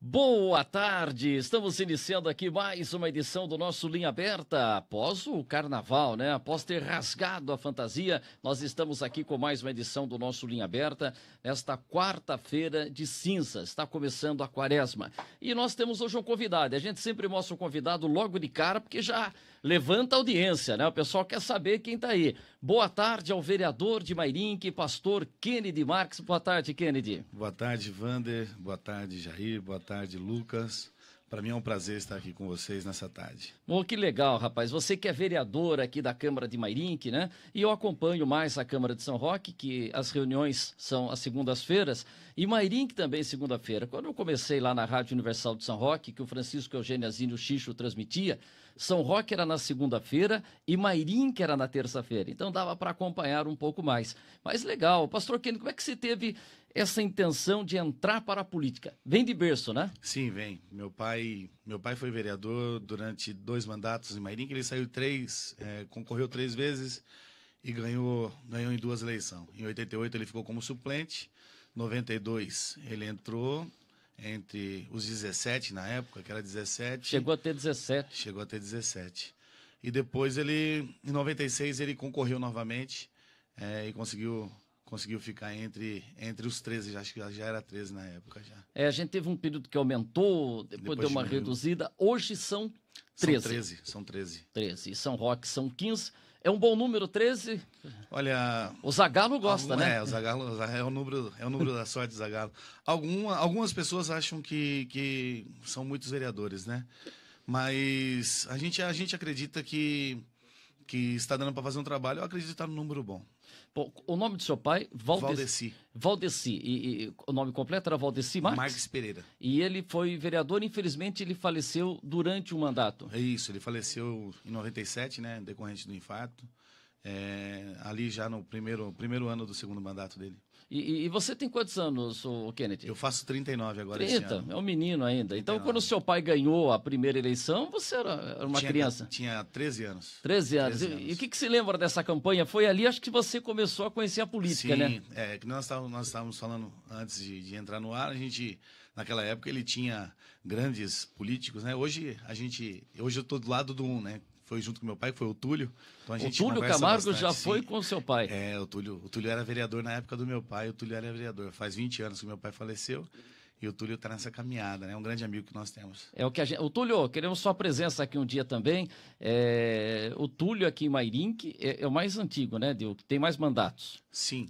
Boa tarde, estamos iniciando aqui mais uma edição do nosso Linha Aberta, após o carnaval, né? Após ter rasgado a fantasia, nós estamos aqui com mais uma edição do nosso Linha Aberta, nesta quarta-feira de cinzas, está começando a quaresma. E nós temos hoje um convidado, a gente sempre mostra o convidado logo de cara, porque já levanta a audiência, né? O pessoal quer saber quem está aí. Boa tarde ao vereador de Mairinque, pastor Kennedy Marques. Boa tarde, Kennedy. Boa tarde, Vander. Boa tarde, Jair. Boa tarde, Lucas. Para mim é um prazer estar aqui com vocês nessa tarde. Bom, que legal, rapaz. Você que é vereador aqui da Câmara de Mairinque, né? E eu acompanho mais a Câmara de São Roque, que as reuniões são às segundas-feiras, e Mairinque também segunda-feira. Quando eu comecei lá na Rádio Universal de São Roque, que o Francisco Eugênio Azinho Xixo transmitia, São Roque era na segunda-feira e Mairinque era na terça-feira. Então dava para acompanhar um pouco mais. Mas legal. Pastor Kennedy, como é que você teve essa intenção de entrar para a política? Vem de berço, né? Sim, vem. Meu pai foi vereador durante 2 mandatos em Mairinque. Ele saiu concorreu 3 vezes e ganhou em 2 eleições. Em 88 ele ficou como suplente. Em 92 ele entrou entre os 17 na época, que era 17. Chegou a ter 17. Chegou a ter 17. E depois em 96 ele concorreu novamente e conseguiu ficar entre os 13, acho que já era 13 na época já. A gente teve um período que aumentou, depois deu uma reduzida. Hoje são 13. São 13. 13. E São Roque são 15. É um bom número, 13? Olha... O Zagallo gosta, né? O Zagallo é o número da sorte do Zagallo. Algumas pessoas acham que são muitos vereadores, né? Mas a gente acredita que está dando para fazer um trabalho. Eu acredito que está no número bom. Bom, o nome do seu pai? Valdeci. Valdeci. E o nome completo era Valdeci Marques? Marques Pereira. E ele foi vereador, infelizmente ele faleceu durante o mandato. É isso, ele faleceu em 97, né, decorrente do infarto, ali já no primeiro ano do segundo mandato dele. E você tem quantos anos, Kennedy? Eu faço 39 agora 30, esse ano. É um menino ainda. 39. Então, quando o seu pai ganhou a primeira eleição, você era uma criança? Tinha 13 anos. 13 anos. 13 anos. E o que se lembra dessa campanha? Foi ali, acho que você começou a conhecer a política, Sim, né? Sim, que nós estávamos falando antes de entrar no ar, naquela época ele tinha grandes políticos, né? Hoje eu estou do lado do né? Foi junto com meu pai, que foi o Túlio. Então a gente o Túlio Camargo bastante, já foi sim. Com o seu pai. O Túlio era vereador na época do meu pai, o Túlio era vereador. Faz 20 anos que meu pai faleceu e o Túlio está nessa caminhada, né? É um grande amigo que nós temos. O Túlio, queremos sua presença aqui um dia também. O Túlio aqui em Mairinque é o mais antigo, né? Que tem mais mandatos. Sim.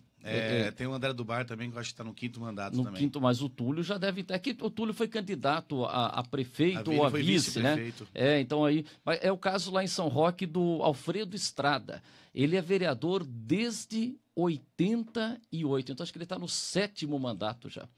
Tem o André do Bar também, que eu acho que está no 5º mandato também. No 5º, mas o Túlio já deve estar aqui. O Túlio foi candidato a prefeito ou a vice, né? Então aí. Mas é o caso lá em São Roque do Alfredo Estrada. Ele é vereador desde 88. Então acho que ele está no 7º mandato já.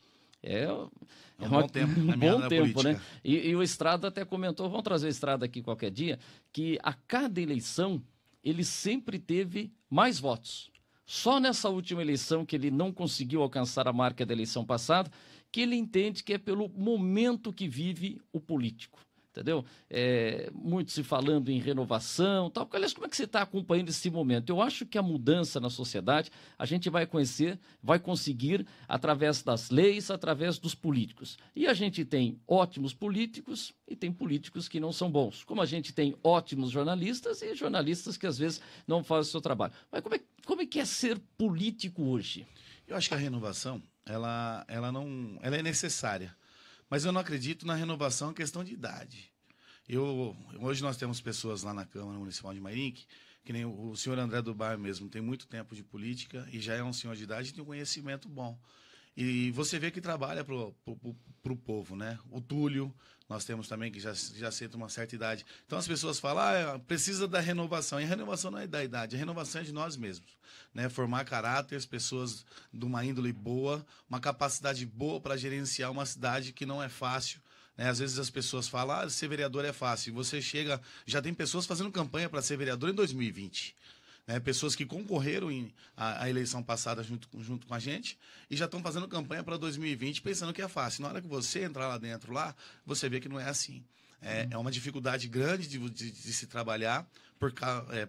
Um bom tempo, um bom tempo, né? E o Estrada até comentou, vamos trazer o Estrada aqui qualquer dia, que a cada eleição ele sempre teve mais votos. Só nessa última eleição, que ele não conseguiu alcançar a marca da eleição passada, que ele entende que é pelo momento que vive o político, entendeu? Muito se falando em renovação, tal. Aliás, como é que você está acompanhando esse momento? Eu acho que a mudança na sociedade a gente vai conseguir através das leis, através dos políticos. E a gente tem ótimos políticos e tem políticos que não são bons. Como a gente tem ótimos jornalistas e jornalistas que às vezes não fazem o seu trabalho. Mas como é que é ser político hoje? Eu acho que a renovação, ela é necessária. Mas eu não acredito na renovação em questão de idade. Hoje nós temos pessoas lá na Câmara Municipal de Mairinque, que nem o senhor André do Bar mesmo, tem muito tempo de política e já é um senhor de idade e tem um conhecimento bom. E você vê que trabalha para o povo, né? O Túlio, nós temos também, que já aceita uma certa idade. Então as pessoas falam, precisa da renovação. E a renovação não é da idade, a renovação é de nós mesmos. Né? Formar caráter, as pessoas de uma índole boa, uma capacidade boa para gerenciar uma cidade que não é fácil. Né? Às vezes as pessoas falam, ser vereador é fácil. E você chega, já tem pessoas fazendo campanha para ser vereador em 2020. Né, pessoas que concorreram à eleição passada junto com a gente e já estão fazendo campanha para 2020 pensando que é fácil. Na hora que você entrar lá dentro, você vê que não é assim. É uma dificuldade grande de se trabalhar,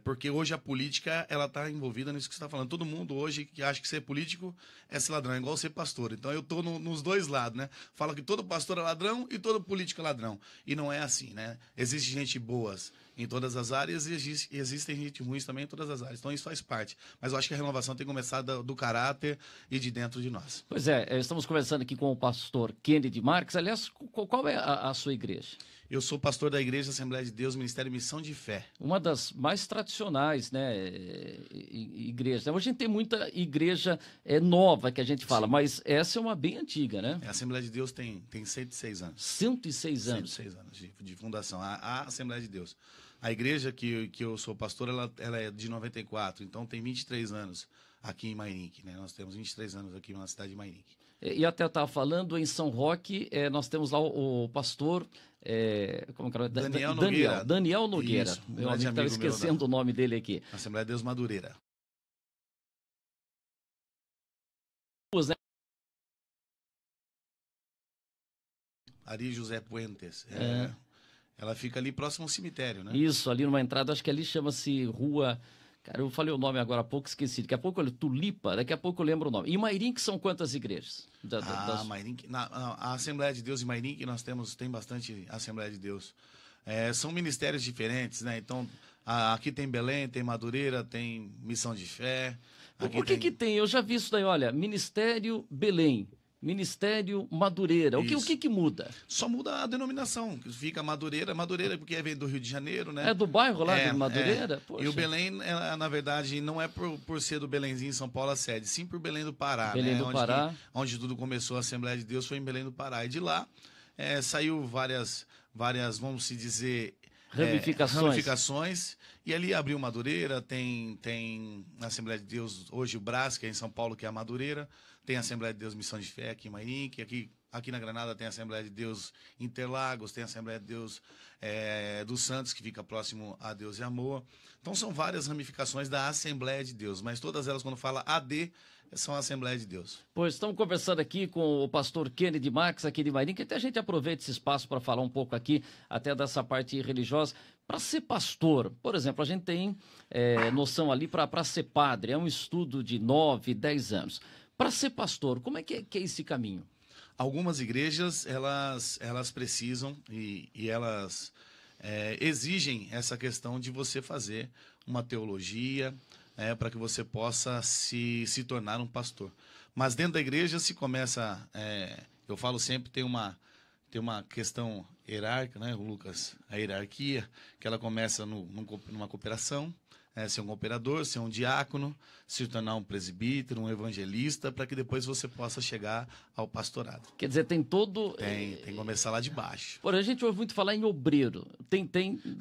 Porque hoje a política, ela está envolvida nisso que você está falando. Todo mundo hoje que acha que ser político é ser ladrão, é igual ser pastor. Então eu estou nos dois lados, né? Fala que todo pastor é ladrão e todo político é ladrão. E não é assim, né? Existe gente boas em todas as áreas e existem gente ruins também em todas as áreas. Então isso faz parte. Mas eu acho que a renovação tem que começar do caráter e de dentro de nós. Pois é, estamos conversando aqui com o pastor Kennedy Marques. Aliás, qual é a sua igreja? Eu sou pastor da Igreja Assembleia de Deus, Ministério Missão de Fé. Uma das mais tradicionais, né, igrejas. Hoje a gente tem muita igreja nova que a gente fala, sim, mas essa é uma bem antiga, né? A Assembleia de Deus tem 106 anos. 106 anos. 106 anos de fundação, a Assembleia de Deus. A igreja que eu sou pastor, ela é de 94, então tem 23 anos aqui em Mairinque, né? Nós temos 23 anos aqui na cidade de Mairinque. E até eu estava falando, em São Roque, nós temos lá o pastor... como que era? Daniel Nogueira. Isso, meu amigo estava esquecendo o nome dele aqui. Assembleia de Deus Madureira. Ari José Puentes. Ela fica ali próximo ao cemitério, né? Isso, ali numa entrada, acho que ali chama-se Rua... Cara, eu falei o nome agora há pouco, esqueci. Daqui a pouco eu Tulipa, daqui a pouco eu lembro o nome. E Mairinque são quantas igrejas? Mairinque, a Assembleia de Deus em Mairinque nós tem bastante Assembleia de Deus. São ministérios diferentes, né? Então, aqui tem Belém, tem Madureira, tem Missão de Fé. Por que tem? Eu já vi isso daí, olha, Ministério Belém. Ministério Madureira. O que muda? Só muda a denominação. Fica Madureira porque vem do Rio de Janeiro, né? É do bairro lá de Madureira? E o Belém, na verdade, não é por ser do Belenzinho em São Paulo a sede, sim por Belém do Pará. Belém do Pará. Onde tudo começou, a Assembleia de Deus foi em Belém do Pará. E de lá saiu várias, vamos se dizer... ramificações. E ali abriu Madureira, tem na Assembleia de Deus, hoje o Brás, que é em São Paulo, que é a Madureira. Tem a Assembleia de Deus Missão de Fé aqui em Mairinque, aqui na Granada tem a Assembleia de Deus Interlagos, tem a Assembleia de Deus dos Santos, que fica próximo a Deus e Amor. Então são várias ramificações da Assembleia de Deus, mas todas elas, quando fala AD, são a Assembleia de Deus. Pois estamos conversando aqui com o pastor Kennedy Marques, aqui de Mairinque, até a gente aproveita esse espaço para falar um pouco aqui, até dessa parte religiosa. Para ser pastor, por exemplo, a gente tem noção ali para ser padre, é um estudo de 9, 10 anos. Para ser pastor, como é que é esse caminho? Algumas igrejas, elas precisam e elas exigem essa questão de você fazer uma teologia para que você possa se tornar um pastor. Mas dentro da igreja se começa, eu falo sempre, tem uma questão hierárquica, né, Lucas? A hierarquia, que ela começa numa cooperação, ser um cooperador, ser um diácono, se tornar um presbítero, um evangelista, para que depois você possa chegar ao pastorado. Quer dizer, tem todo... Tem que começar lá de baixo. Por a gente ouve muito falar em obreiro. Tem...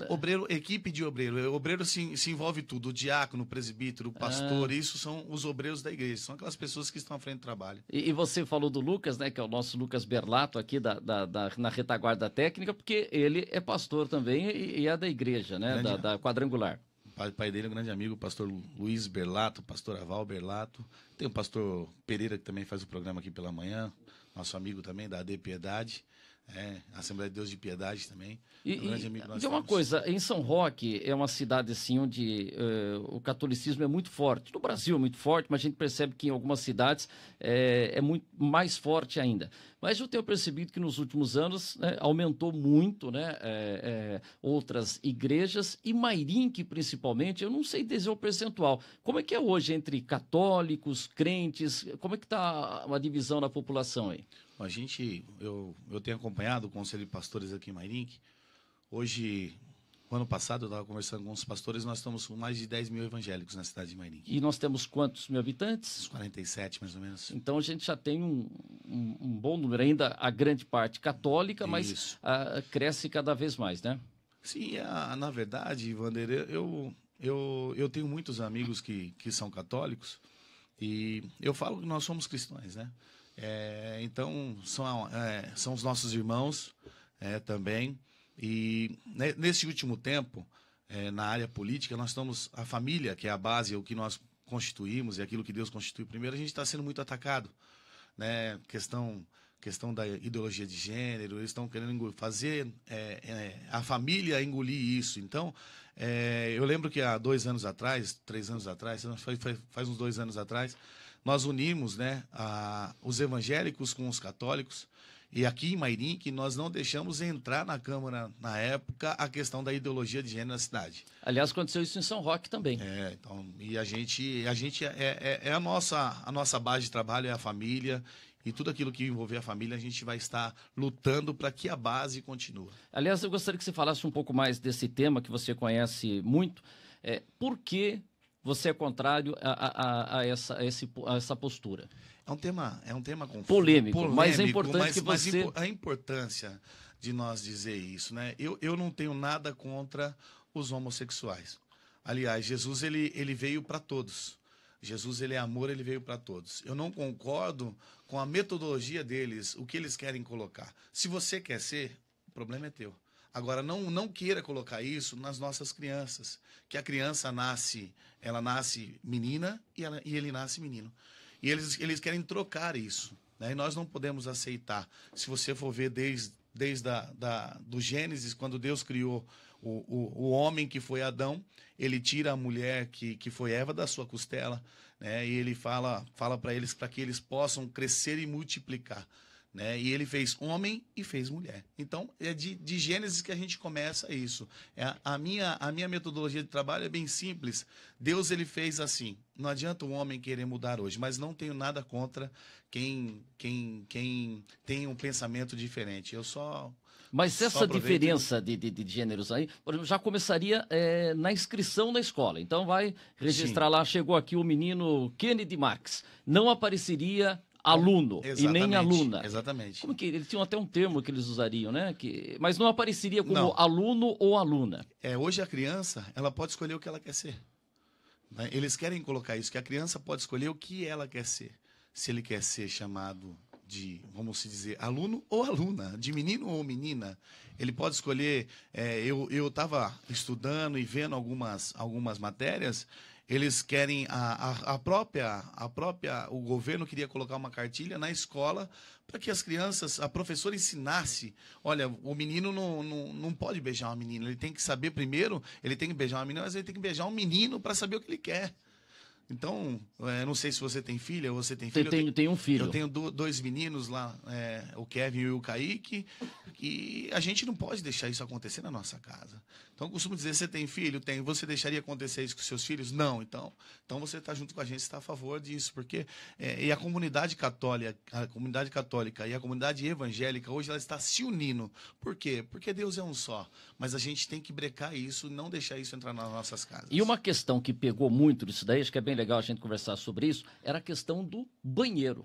Obreiro, equipe de obreiro. Obreiro se envolve tudo. O diácono, o presbítero, o pastor, isso são os obreiros da igreja. São aquelas pessoas que estão à frente do trabalho. E você falou do Lucas, né, que é o nosso Lucas Berlato aqui na retaguarda técnica, porque ele é pastor também e é da igreja, né, da Quadrangular. O pai dele é um grande amigo, o pastor Luiz Berlato, o pastor Aval Berlato. Tem o pastor Pereira, que também faz o programa aqui pela manhã, nosso amigo também, da AD Piedade, Assembleia de Deus de Piedade também. Um grande amigo que nós uma coisa, em São Roque é uma cidade assim onde o catolicismo é muito forte. No Brasil é muito forte, mas a gente percebe que em algumas cidades é muito mais forte ainda. Mas eu tenho percebido que nos últimos anos aumentou muito, né, outras igrejas, e Mairinque principalmente, eu não sei dizer o percentual. Como é que é hoje entre católicos, crentes? Como é que está a divisão na população aí? Eu tenho acompanhado o Conselho de Pastores aqui em Mairinque. Hoje, no ano passado, eu estava conversando com os pastores, nós estamos com mais de 10 mil evangélicos na cidade de Mairinque. E nós temos quantos mil habitantes? Uns 47, mais ou menos. Então, a gente já tem um bom número, ainda a grande parte católica, mas cresce cada vez mais, né? Sim, na verdade, Wander, eu tenho muitos amigos que são católicos e eu falo que nós somos cristãos, né? Então, são os nossos irmãos também. E nesse último tempo, na área política, nós estamos... A família, que é a base, o que nós constituímos e aquilo que Deus constitui primeiro, a gente está sendo muito atacado, né? Questão da ideologia de gênero, eles estão querendo fazer a família engolir isso. Então, Eu lembro que há 2 anos atrás, 3 anos atrás, faz uns 2 anos atrás, nós unimos, né, os evangélicos com os católicos. E aqui em Mairink, nós não deixamos entrar na Câmara, na época, a questão da ideologia de gênero na cidade. Aliás, aconteceu isso em São Roque também. Então, e a gente a nossa base de trabalho é a família, e tudo aquilo que envolver a família, a gente vai estar lutando para que a base continue. Aliás, eu gostaria que você falasse um pouco mais desse tema que você conhece muito. Por que você é contrário a essa postura? É um tema confuso, polêmico, mas é importante que você... Mas a importância de nós dizer isso, né? Eu não tenho nada contra os homossexuais. Aliás, Jesus, ele veio para todos. Jesus, ele é amor, ele veio para todos. Eu não concordo com a metodologia deles, o que eles querem colocar. Se você quer ser, o problema é teu. Agora, não queira colocar isso nas nossas crianças, que a criança ela nasce menina e ele nasce menino. E eles querem trocar isso, né? E nós não podemos aceitar. Se você for ver desde do Gênesis, quando Deus criou o homem que foi Adão, ele tira a mulher que foi Eva da sua costela, né? E ele fala para eles para que eles possam crescer e multiplicar, né? E ele fez homem e fez mulher. Então, é de Gênesis que a gente começa isso. A minha metodologia de trabalho é bem simples. Deus, ele fez assim. Não adianta o homem querer mudar hoje, mas não tenho nada contra quem tem um pensamento diferente. Mas essa diferença de gêneros aí, por exemplo, já começaria na inscrição na escola. Então vai registrar Sim. lá, chegou aqui o menino Kennedy Max. Não apareceria aluno e nem aluna. Exatamente. Como que eles tinham até um termo que eles usariam, né? Mas não apareceria como aluno ou aluna. Hoje a criança, ela pode escolher o que ela quer ser. Né? Eles querem colocar isso, que a criança pode escolher o que ela quer ser. Se ele quer ser chamado de, vamos dizer, aluno ou aluna, de menino ou menina. Ele pode escolher. Eu estava estudando e vendo algumas matérias. Eles querem o governo queria colocar uma cartilha na escola para que as crianças, a professora ensinasse, olha, o menino não pode beijar uma menina, ele tem que saber primeiro, ele tem que beijar uma menina, mas ele tem que beijar um menino para saber o que ele quer. Então, não sei se você tem filha ou você tem filho. Eu tenho um filho. Eu tenho 2 meninos lá, o Kevin e o Kaique, e a gente não pode deixar isso acontecer na nossa casa. Então, eu costumo dizer, você tem filho? Tem. Você deixaria acontecer isso com seus filhos? Não. Então você está junto com a gente, está a favor disso. Porque e a comunidade católica e a comunidade evangélica, hoje, ela está se unindo. Por quê? Porque Deus é um só. Mas a gente tem que brecar isso, não deixar isso entrar nas nossas casas. E uma questão que pegou muito disso daí, acho que é bem legal a gente conversar sobre isso, era a questão do banheiro,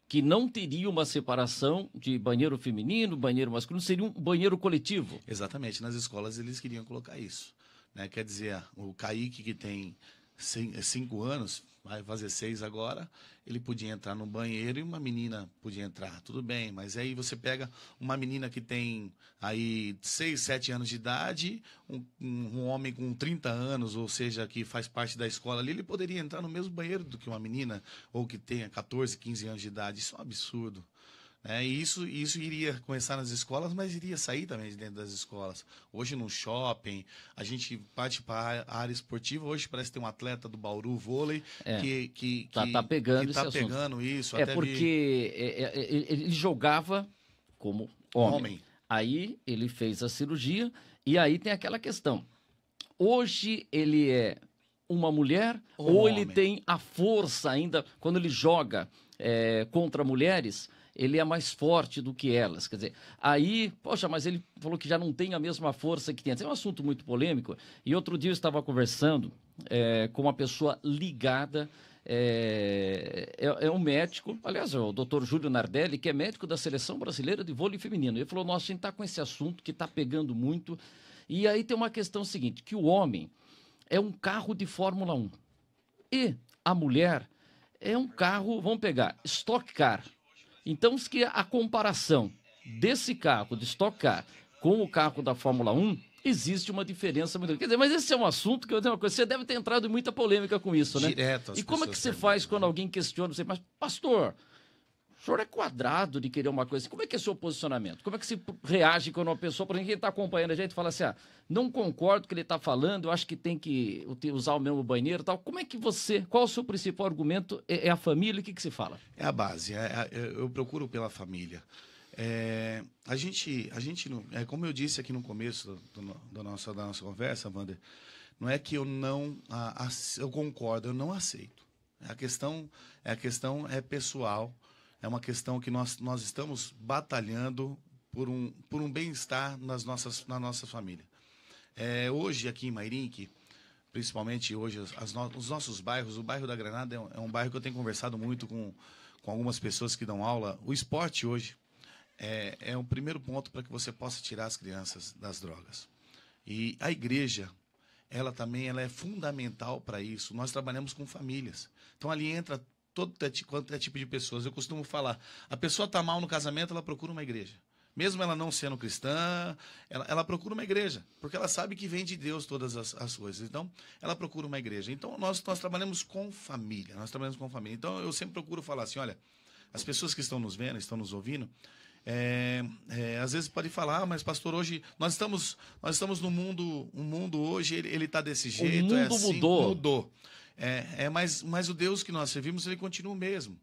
que não teria uma separação de banheiro feminino, banheiro masculino, seria um banheiro coletivo. Exatamente, nas escolas eles queriam colocar isso, né? Quer dizer, o Kaique, que tem 5 anos, vai fazer 6 agora, ele podia entrar no banheiro e uma menina podia entrar, tudo bem, mas aí você pega uma menina que tem aí 6, 7 anos de idade, um homem com 30 anos, ou seja, que faz parte da escola ali, ele poderia entrar no mesmo banheiro do que uma menina, ou que tenha 14, 15 anos de idade, isso é um absurdo. E isso iria começar nas escolas, mas iria sair também de dentro das escolas. Hoje no shopping, a gente parte para a área esportiva. Hoje parece que tem um atleta do Bauru Vôlei que tá pegando isso. Porque ele jogava como homem. Aí ele fez a cirurgia e aí tem aquela questão. Hoje ele é uma mulher ou ele tem a força ainda, quando ele joga contra mulheres... ele é mais forte do que elas, quer dizer, aí, poxa, mas ele falou que já não tem a mesma força que tinha. É um assunto muito polêmico, e outro dia eu estava conversando com uma pessoa ligada, um médico, aliás, o doutor Júlio Nardelli, que é médico da Seleção Brasileira de Vôlei Feminino. Ele falou, nossa, a gente está com esse assunto que está pegando muito, e aí tem uma questão seguinte, que o homem é um carro de Fórmula 1, e a mulher é um carro, vamos pegar, Stock Car. Então, que a comparação desse carro de Stock Car com o carro da Fórmula 1, existe uma diferença muito grande. Quer dizer, mas esse é um assunto que eu tenho uma coisa, você deve ter entrado em muita polêmica com isso, né? Direto. E como é que você faz quando alguém questiona você, mas pastor, O senhor é quadrado de querer uma coisa. Como é que é o seu posicionamento? Como é que se reage quando uma pessoa, por exemplo, quem está acompanhando a gente fala assim, não concordo com o que ele está falando, eu acho que tem que usar o mesmo banheiro e tal. Como é que qual o seu principal argumento? É a família? O que se fala? É a base. Eu procuro pela família. A gente como eu disse aqui no começo da nossa conversa, Wander, não é que eu não eu concordo, eu não aceito. A questão é pessoal, é uma questão que nós estamos batalhando por um bem-estar na nossa família. Hoje aqui em Mairinque, principalmente hoje os nossos bairros, o bairro da Granada é um bairro que eu tenho conversado muito com algumas pessoas que dão aula. O esporte hoje é um primeiro ponto para que você possa tirar as crianças das drogas. E a igreja, ela é fundamental para isso. Nós trabalhamos com famílias. Então, ali entra quanto é tipo de pessoas. Eu costumo falar, a pessoa está mal no casamento, ela procura uma igreja. Mesmo ela não sendo cristã, ela procura uma igreja, porque ela sabe que vem de Deus todas as coisas. Então, ela procura uma igreja. Então, nós trabalhamos com família. Então, eu sempre procuro falar assim, olha, as pessoas que estão nos vendo, estão nos ouvindo, às vezes pode falar, mas pastor, hoje nós estamos no mundo, o mundo hoje ele está desse jeito, o mundo assim, mudou. Mas o Deus que nós servimos, ele continua o mesmo.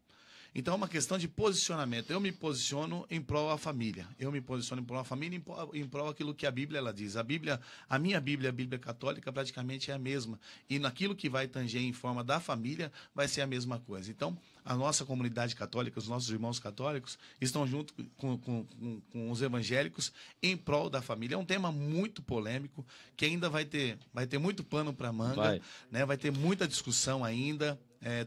Então é uma questão de posicionamento. Eu me posiciono em prol da família. Eu me posiciono em prol da família, em prol daquilo que a Bíblia ela diz. A minha Bíblia, a Bíblia católica, praticamente é a mesma. E naquilo que vai tanger em forma da família, vai ser a mesma coisa. Então, a nossa comunidade católica, os nossos irmãos católicos, estão junto com os evangélicos em prol da família. É um tema muito polêmico, que ainda vai ter muito pano para manga, né? Vai ter muita discussão ainda.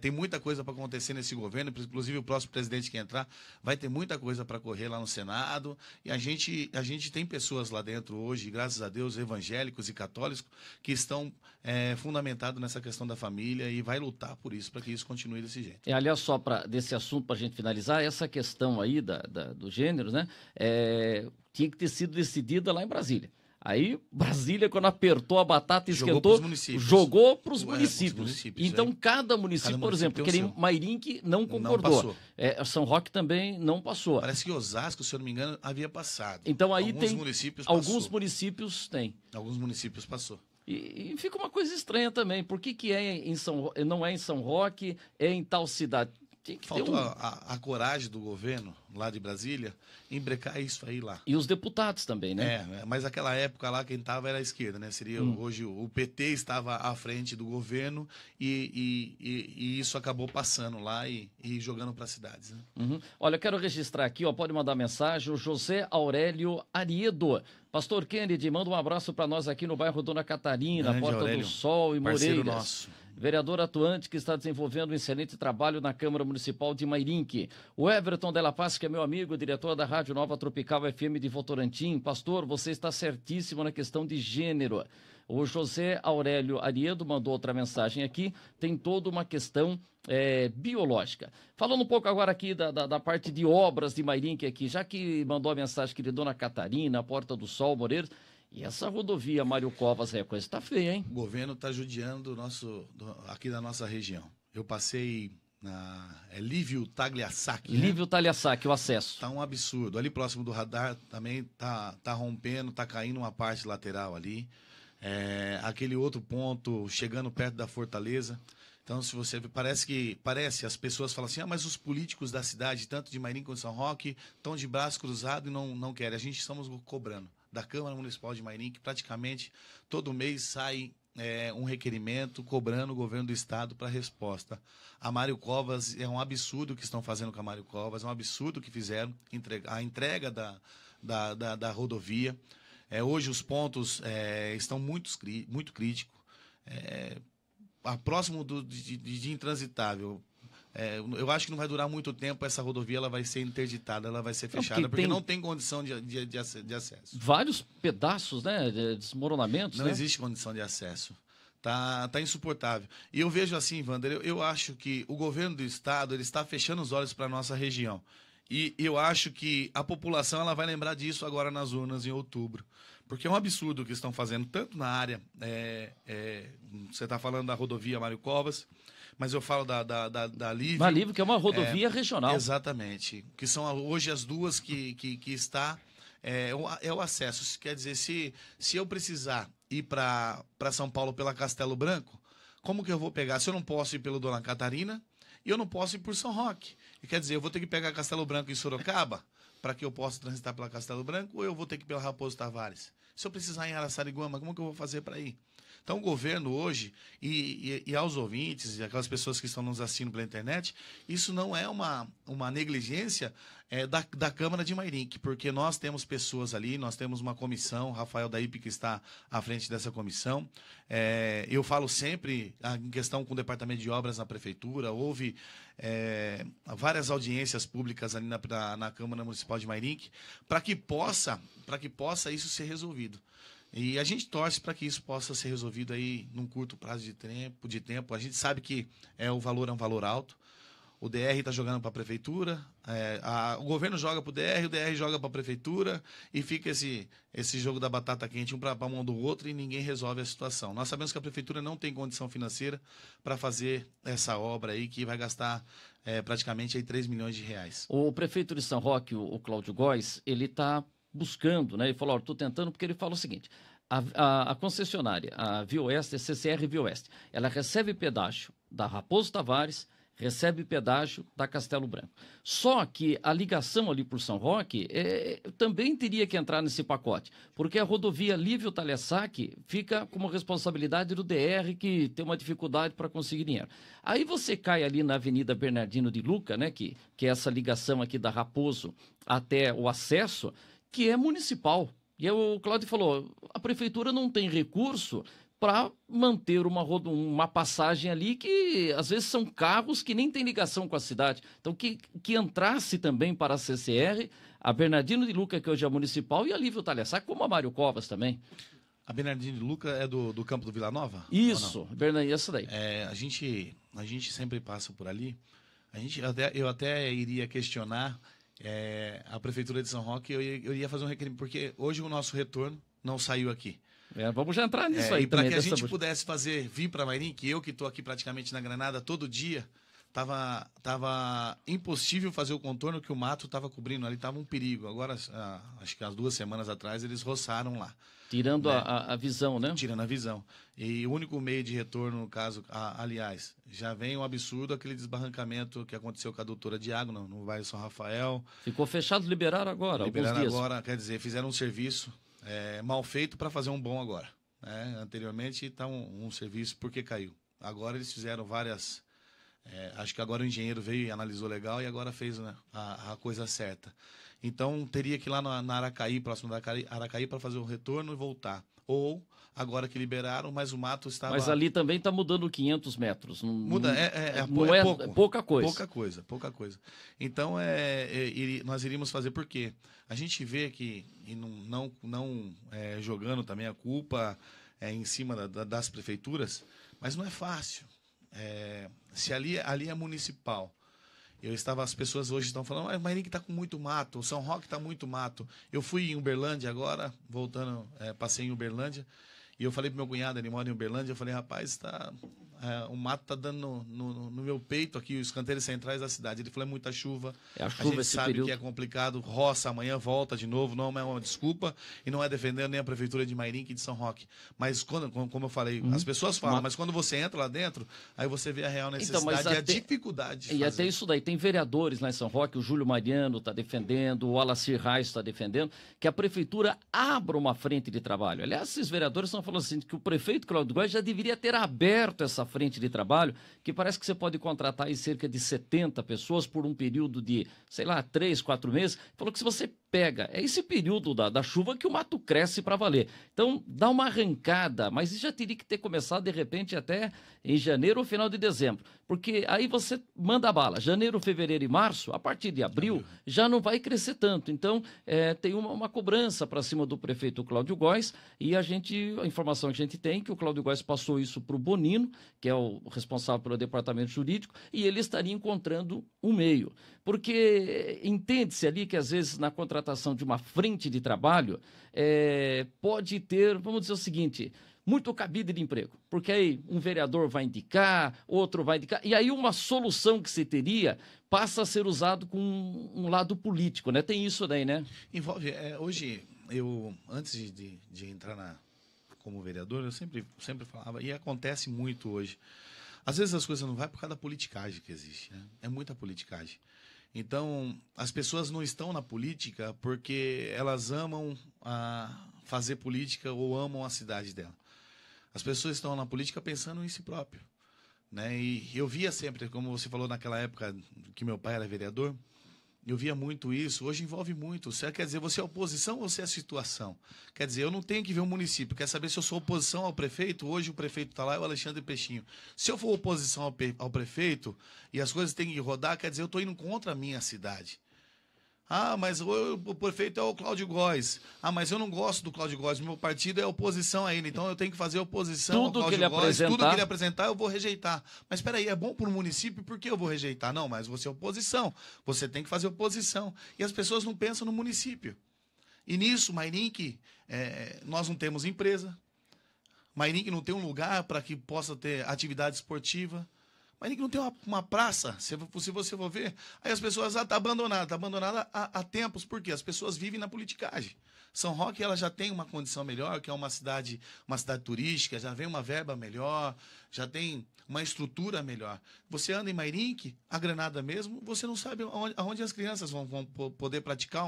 Tem muita coisa para acontecer nesse governo, inclusive o próximo presidente que entrar vai ter muita coisa para correr lá no Senado. E a gente tem pessoas lá dentro hoje, graças a Deus, evangélicos e católicos, que estão fundamentados nessa questão da família e vai lutar por isso, para que isso continue desse jeito. Aliás, só desse assunto, para a gente finalizar, essa questão aí do gênero, né, tinha que ter sido decidida lá em Brasília. Aí, Brasília, quando apertou a batata e esquentou, jogou para os municípios. Então, cada município, por exemplo, aquele Mairinque não concordou. São Roque também não passou. Parece que Osasco, se eu não me engano, havia passado. Então, aí alguns municípios têm. Alguns municípios passou. E fica uma coisa estranha também. Por que não é em São Roque, é em tal cidade? Faltou a coragem do governo lá de Brasília em brecar isso aí lá. E os deputados também, né? Mas aquela época lá quem estava era a esquerda, né? Hoje o PT estava à frente do governo e isso acabou passando lá e jogando para as cidades. Né? Uhum. Olha, eu quero registrar aqui, pode mandar mensagem, o José Aurélio Ariedo. Pastor Kennedy, manda um abraço para nós aqui no bairro Dona Catarina, Grande Porta Aurélio, do Sol e Moreiras. nosso. Vereador atuante que está desenvolvendo um excelente trabalho na Câmara Municipal de Mairinque. O Everton Della Paz, que é meu amigo, diretor da Rádio Nova Tropical FM de Votorantim. Pastor, você está certíssimo na questão de gênero. O José Aurélio Ariedo mandou outra mensagem aqui. Tem toda uma questão biológica. Falando um pouco agora aqui da parte de obras de Mairinque aqui, já que mandou a mensagem aqui de Dona Catarina, Porta do Sol, Moreiras. E essa rodovia Mário Covas, a coisa está feia, hein? O governo está judiando aqui da nossa região. Eu passei na Lívio Tagliassacchi. Lívio Tagliassacchi, o acesso. Está um absurdo. Ali próximo do radar também tá rompendo, tá caindo uma parte lateral ali. Aquele outro ponto chegando perto da Fortaleza. Então, se você parece, as pessoas falam assim, mas os políticos da cidade, tanto de Mairinque quanto de São Roque, estão de braço cruzado e não querem. A gente estamos cobrando. Da Câmara Municipal de Mairinque, praticamente todo mês sai um requerimento cobrando o governo do estado para resposta. A Mário Covas, é um absurdo o que estão fazendo com a Mário Covas, é um absurdo o que fizeram, a entrega da rodovia. Hoje os pontos estão muito críticos. Próximo de intransitável. Eu acho que não vai durar muito tempo, essa rodovia ela vai ser interditada, ela vai ser fechada, porque não tem condição de acesso. Vários pedaços, né, de desmoronamentos. Não existe condição de acesso. Tá insuportável. E eu vejo assim, Wander, eu acho que o governo do estado ele está fechando os olhos para a nossa região. E eu acho que a população ela vai lembrar disso agora nas urnas em outubro. Porque é um absurdo o que estão fazendo, tanto na área, você está falando da rodovia Mário Covas, mas eu falo da Lívio. Uma Lívio, que é uma rodovia regional. Exatamente. Que são hoje as duas que está... É o acesso. Isso quer dizer, se eu precisar ir para São Paulo pela Castelo Branco, como que eu vou pegar? Se eu não posso ir pelo Dona Catarina, e eu não posso ir por São Roque. E quer dizer, eu vou ter que pegar Castelo Branco em Sorocaba para que eu possa transitar pela Castelo Branco, ou eu vou ter que ir pela Raposo Tavares? Se eu precisar ir em Araçariguama, como que eu vou fazer para ir? Então, o governo hoje, e aos ouvintes, e aquelas pessoas que estão nos assistindo pela internet, isso não é uma negligência da Câmara de Mairinque, porque nós temos pessoas ali, nós temos uma comissão, Rafael Daípe que está à frente dessa comissão. Eu falo sempre em questão com o Departamento de Obras na Prefeitura, houve várias audiências públicas ali na Câmara Municipal de Mairinque, para que possa isso ser resolvido. E a gente torce para que isso possa ser resolvido aí num curto prazo de tempo. A gente sabe que o valor é um valor alto. O DR está jogando para a prefeitura, o governo joga para o DR joga para a prefeitura e fica esse jogo da batata quente um para a mão do outro e ninguém resolve a situação. Nós sabemos que a prefeitura não tem condição financeira para fazer essa obra aí que vai gastar praticamente aí 3 milhões de reais. O prefeito de São Roque, o Cláudio Góes, ele está buscando, né? Ele falou, estou tentando, porque ele fala o seguinte, a concessionária, a Via Oeste, a CCR Via Oeste, ela recebe pedágio da Raposo Tavares, recebe pedágio da Castelo Branco. Só que a ligação ali por São Roque também teria que entrar nesse pacote, porque a rodovia Lívio Talhasac fica como responsabilidade do DR, que tem uma dificuldade para conseguir dinheiro. Aí você cai ali na Avenida Bernardino de Luca, né, que é essa ligação aqui da Raposo até o acesso, que é municipal. E o Cláudio falou, a prefeitura não tem recurso para manter uma passagem ali que, às vezes, são carros que nem têm ligação com a cidade. Então, que entrasse também para a CCR, a Bernardino de Luca, que hoje é municipal, e a Lívio Talhasac, como a Mário Covas também. A Bernardino de Luca é do campo do Vila Nova? Isso, essa daí. A gente sempre passa por ali. Eu até iria questionar a Prefeitura de São Roque, eu iria fazer um requerimento, porque hoje o nosso retorno não saiu aqui. Vamos já entrar nisso aí. E para que a gente pudesse vir para Mairinque, eu que estou aqui praticamente na Granada todo dia, tava impossível fazer o contorno que o mato estava cobrindo ali, estava um perigo. Agora, acho que há 2 semanas atrás, eles roçaram lá. Tirando a visão, né? Tirando a visão. E o único meio de retorno, no caso, aliás, já vem um absurdo aquele desbarrancamento que aconteceu com a doutora Diago no Vale São Rafael. Ficou fechado, liberaram agora, liberaram agora, quer dizer, fizeram um serviço mal feito para fazer um bom agora. Anteriormente está um serviço porque caiu. Agora eles fizeram várias... acho que agora o engenheiro veio e analisou legal e agora fez, né, a coisa certa. Então teria que ir lá na Aracaí, próximo da Aracaí, para fazer o retorno e voltar. Ou, agora que liberaram, mas o mato estava... Mas ali também está mudando 500 metros. Muda, pouca coisa. Pouca coisa. Então, nós iríamos fazer por quê? A gente vê que, e não jogando também a culpa em cima das prefeituras, mas não é fácil. Se ali é municipal, as pessoas hoje estão falando, mas Mairinque está com muito mato, o São Roque está muito mato. Eu fui em Uberlândia agora, voltando, passei em Uberlândia, e eu falei pro meu cunhado, ele mora em Uberlândia, eu falei, rapaz, o mato está dando no meu peito aqui, os canteiros centrais da cidade. Ele falou, é muita chuva, a gente sabe que é complicado, roça, amanhã volta de novo, não é uma desculpa, e não é defendendo nem a Prefeitura de Mairinque e de São Roque. Mas, como eu falei, as pessoas falam, mas quando você entra lá dentro, aí você vê a real necessidade e a dificuldade de fazer. Até isso daí, tem vereadores lá em São Roque, o Júlio Mariano está defendendo, o Alacir Reis está defendendo, que a Prefeitura abra uma frente de trabalho. Aliás, esses vereadores estão falando assim, que o prefeito Cláudio Góes já deveria ter aberto essa frente de trabalho, que parece que você pode contratar aí cerca de 70 pessoas por um período de, 3, 4 meses. Falou que se você pega, é esse período da chuva que o mato cresce para valer. Então, dá uma arrancada, mas isso já teria que ter começado, de repente, até em janeiro ou final de dezembro. Porque aí você manda a bala. Janeiro, fevereiro e março, a partir de abril, já não vai crescer tanto. Então, tem uma cobrança para cima do prefeito Cláudio Góes, e a informação que a gente tem é que o Cláudio Góes passou isso para o Bonino, que é o responsável pelo departamento jurídico, e ele estaria encontrando um meio. Porque entende-se ali que, às vezes, na contratação de uma frente de trabalho, pode ter, vamos dizer o seguinte, muito cabide de emprego. Porque aí um vereador vai indicar, outro vai indicar, e aí uma solução que se teria passa a ser usado com um lado político, né? Tem isso daí, né? Envolve, hoje, antes de entrar como vereador, eu sempre falava, e acontece muito hoje. Às vezes as coisas não vão por causa da politicagem que existe, né? É muita politicagem. Então, as pessoas não estão na política porque elas amam fazer política ou amam a cidade dela. As pessoas estão na política pensando em si próprio, né? E eu via sempre, como você falou naquela época que meu pai era vereador, eu via muito isso. Hoje envolve muito. Quer dizer, você é oposição ou você é situação? Quer dizer, eu não tenho que ver o município. Quer saber se eu sou oposição ao prefeito? Hoje o prefeito está lá, é o Alexandre Peixinho. Se eu for oposição ao prefeito e as coisas têm que rodar, quer dizer, eu estou indo contra a minha cidade. Ah, mas o prefeito é o Cláudio Góes. Ah, mas eu não gosto do Cláudio Góes. Meu partido é oposição a ele. Então eu tenho que fazer oposição ao Cláudio Góes. Tudo que ele apresentar, eu vou rejeitar. Mas espera aí, é bom para o município, por que eu vou rejeitar? Não, mas você é oposição. Você tem que fazer oposição. E as pessoas não pensam no município. E nisso, Mairink, nós não temos empresa. Mairink não tem um lugar para que possa ter atividade esportiva. Mas não tem uma praça, se você for ver, aí as pessoas tá abandonada há tempos, por quê? As pessoas vivem na politicagem. São Roque ela já tem uma condição melhor, que é uma cidade turística, já vem uma verba melhor, já tem uma estrutura melhor. Você anda em Mairink, a Granada mesmo, você não sabe aonde as crianças vão poder praticar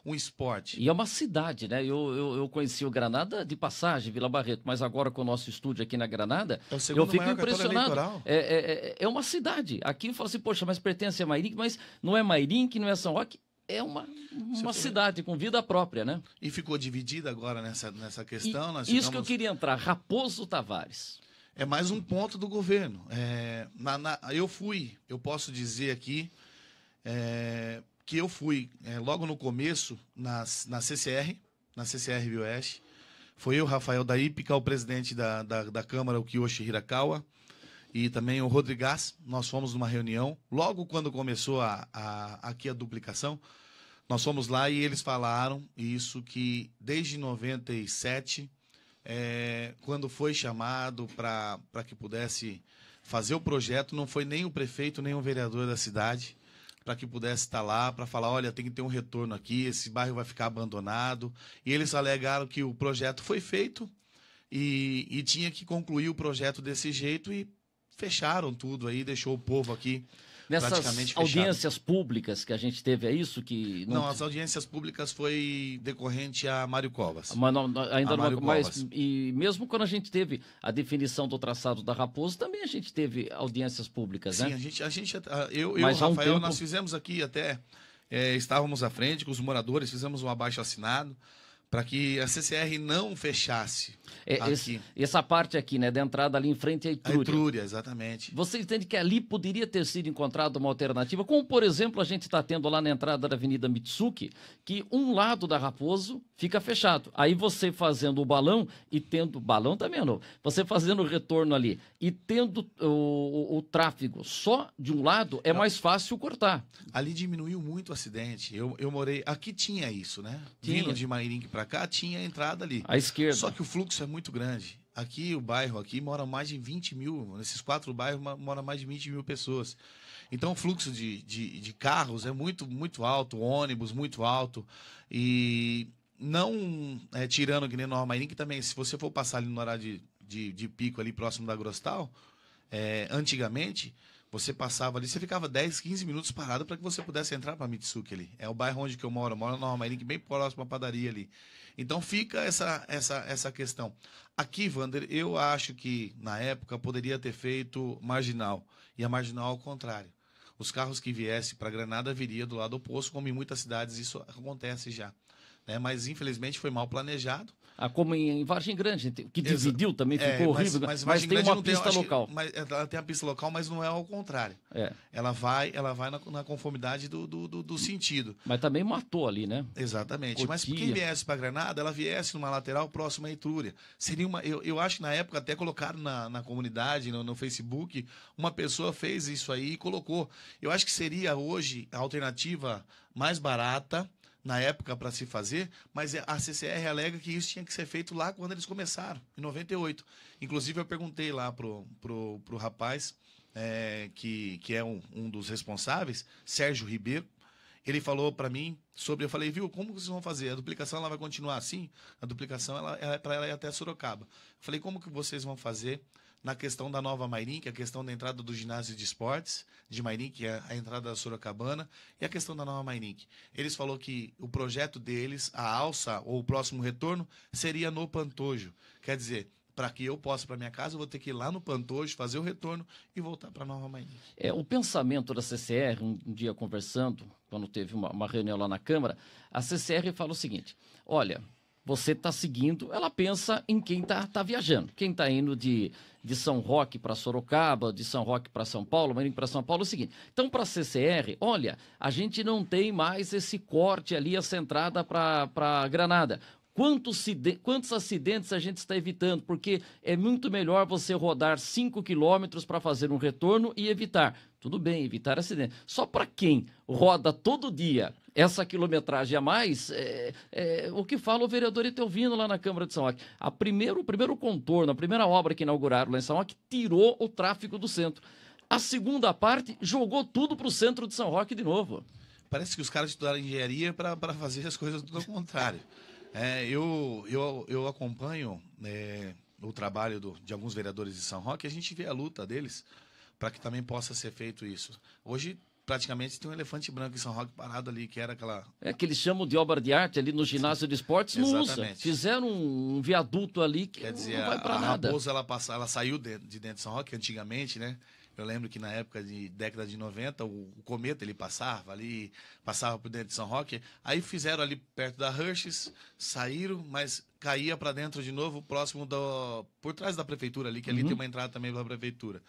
um esporte. E é uma cidade, né? Eu conheci o Granada de passagem, Vila Barreto, mas agora com o nosso estúdio aqui na Granada, eu fico impressionado. É uma cidade. Aqui eu falo assim, poxa, mas pertence a Mairink, mas não é Mairink, não é São Roque. É uma cidade com vida própria, né? E ficou dividida agora nessa questão. Isso que eu queria entrar, Raposo Tavares. É mais um ponto do governo. Eu posso dizer aqui que eu fui logo no começo na CCR Bioeste. Foi eu, Rafael da Ípica, o presidente da Câmara, o Kiyoshi Hirakawa, e também o Rodrigues. Nós fomos numa reunião, logo quando começou aqui a duplicação, nós fomos lá e eles falaram isso, que desde 97, quando foi chamado para que pudesse fazer o projeto, não foi nem o prefeito, nem o vereador da cidade, para que pudesse estar lá, para falar, olha, tem que ter um retorno aqui, esse bairro vai ficar abandonado. E eles alegaram que o projeto foi feito e tinha que concluir o projeto desse jeito e fecharam tudo aí, deixou o povo aqui praticamente fechado. Audiências públicas que a gente teve, é isso que... Não, as audiências públicas foi decorrente a Mário Covas. Mas ainda não, mas e mesmo quando a gente teve a definição do traçado da Raposo, também a gente teve audiências públicas, né? Sim, eu e o Rafael, nós fizemos aqui até, estávamos à frente com os moradores, fizemos um abaixo-assinado para que a CCR não fechasse essa parte aqui, né, da entrada ali em frente à Etrúria. A Etrúria, exatamente. Você entende que ali poderia ter sido encontrada uma alternativa, como, por exemplo, a gente está tendo lá na entrada da Avenida Mitsuki, que um lado da Raposo fica fechado. Aí você fazendo o balão e tendo... Balão também é novo. Você fazendo o retorno ali e tendo o tráfego só de um lado, é mais fácil cortar. Ali diminuiu muito o acidente. Eu morei... Aqui tinha isso, né? Vindo de Mairink para cá, tinha a entrada ali. À esquerda. Só que o fluxo é muito grande. Aqui, o bairro aqui, mora mais de 20 mil. Nesses 4 bairros, mora mais de 20 mil pessoas. Então, o fluxo de carros é muito, muito alto, ônibus muito alto. E não tirando que nem no Mairink também, se você for passar ali no horário de pico, ali próximo da Grostal, antigamente, você passava ali, você ficava 10, 15 minutos parado para que você pudesse entrar para Mitsuki ali. É o bairro onde que eu moro no Mairink, bem próximo à padaria ali. Então fica essa questão. Aqui, Wander, eu acho que na época poderia ter feito marginal. E a marginal ao contrário. Os carros que viessem para Granada viria do lado oposto, como em muitas cidades isso acontece já. Mas infelizmente foi mal planejado. Como em Vargem Grande, que dividiu também, ficou horrível. Mas tem uma pista local. Ela tem a pista local, mas não é ao contrário. Ela vai na conformidade do sentido. Mas também matou ali, né? Exatamente. Cotia. Mas quem viesse para Granada, ela viesse numa lateral próxima à Etrúria. Seria eu acho que na época até colocaram na comunidade, no Facebook, uma pessoa fez isso aí e colocou. Eu acho que seria hoje a alternativa mais barata, na época para se fazer, mas a CCR alega que isso tinha que ser feito lá quando eles começaram, em 98. Inclusive eu perguntei lá pro rapaz, que é um dos responsáveis, Sérgio Ribeiro. Ele falou para mim sobre, eu falei, viu, como vocês vão fazer? A duplicação ela vai continuar assim? A duplicação ela para ela ir até Sorocaba. Eu falei, como que vocês vão fazer na questão da Nova Mairink, a questão da entrada do ginásio de esportes de Mairink, que é a entrada da Sorocabana, e a questão da Nova Mairink? Eles falou que o projeto deles, a alça ou o próximo retorno, seria no Pantojo. Quer dizer, para que eu possa ir para minha casa, eu vou ter que ir lá no Pantojo, fazer o retorno e voltar para Nova Mairink. O pensamento da CCR, um dia conversando, quando teve uma reunião lá na Câmara, a CCR fala o seguinte, olha, você está seguindo, ela pensa em quem está viajando, quem está indo de São Roque para Sorocaba, de São Roque para São Paulo, Mairink para São Paulo, é o seguinte, então para a CCR, olha, a gente não tem mais esse corte ali, essa entrada para Granada. Quantos acidentes a gente está evitando? Porque é muito melhor você rodar 5 quilômetros para fazer um retorno e evitar. Tudo bem, evitar acidente. Só para quem roda todo dia essa quilometragem a mais, o que fala o vereador Etelvino lá na Câmara de São Roque. O primeiro contorno, a primeira obra que inauguraram lá em São Roque, tirou o tráfego do centro. A segunda parte jogou tudo para o centro de São Roque de novo. Parece que os caras estudaram engenharia para fazer as coisas do contrário. Eu acompanho o trabalho de alguns vereadores de São Roque, a gente vê a luta deles para que também possa ser feito isso. Hoje, praticamente, tem um elefante branco em São Roque parado ali, que era aquela... que eles chamam de obra de arte ali no ginásio de esportes, não usa. Fizeram um viaduto ali que quer dizer, não vai para nada. A Raposa, ela saiu de dentro de São Roque, antigamente, né? Eu lembro que na época de década de 90, o Cometa ele passava por dentro de São Roque. Aí fizeram ali perto da Hershey's, saíram, mas caía para dentro de novo, próximo por trás da prefeitura ali, que ali tem uma entrada também para a prefeitura.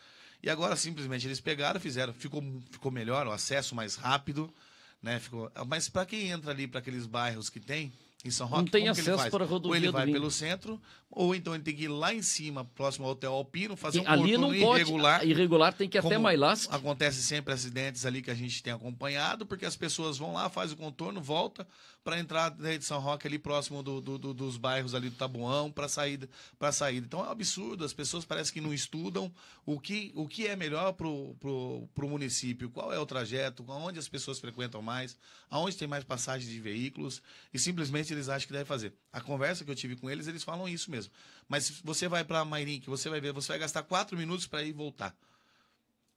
E agora simplesmente eles pegaram, fizeram, ficou melhor, o acesso mais rápido, né? Mas para quem entra ali para aqueles bairros que tem em São Roque, não tem acesso para a rodovia. Ou ele vai pelo centro, ou então ele tem que ir lá em cima, próximo ao Hotel Alpino, fazer um ali não pode, irregular tem que ir até Mailasque. Acontece sempre acidentes ali que a gente tem acompanhado, porque as pessoas vão lá, faz o contorno, volta para entrar dentro de São Roque ali próximo dos bairros ali do Tabuão para saída. Então é um absurdo, as pessoas parecem que não estudam o que é melhor pro município, qual é o trajeto, onde as pessoas frequentam mais, aonde tem mais passagem de veículos, e simplesmente eles acham que deve fazer. A conversa que eu tive com eles, eles falam isso mesmo. Mas se você vai para Mairink, você vai gastar 4 minutos para ir e voltar.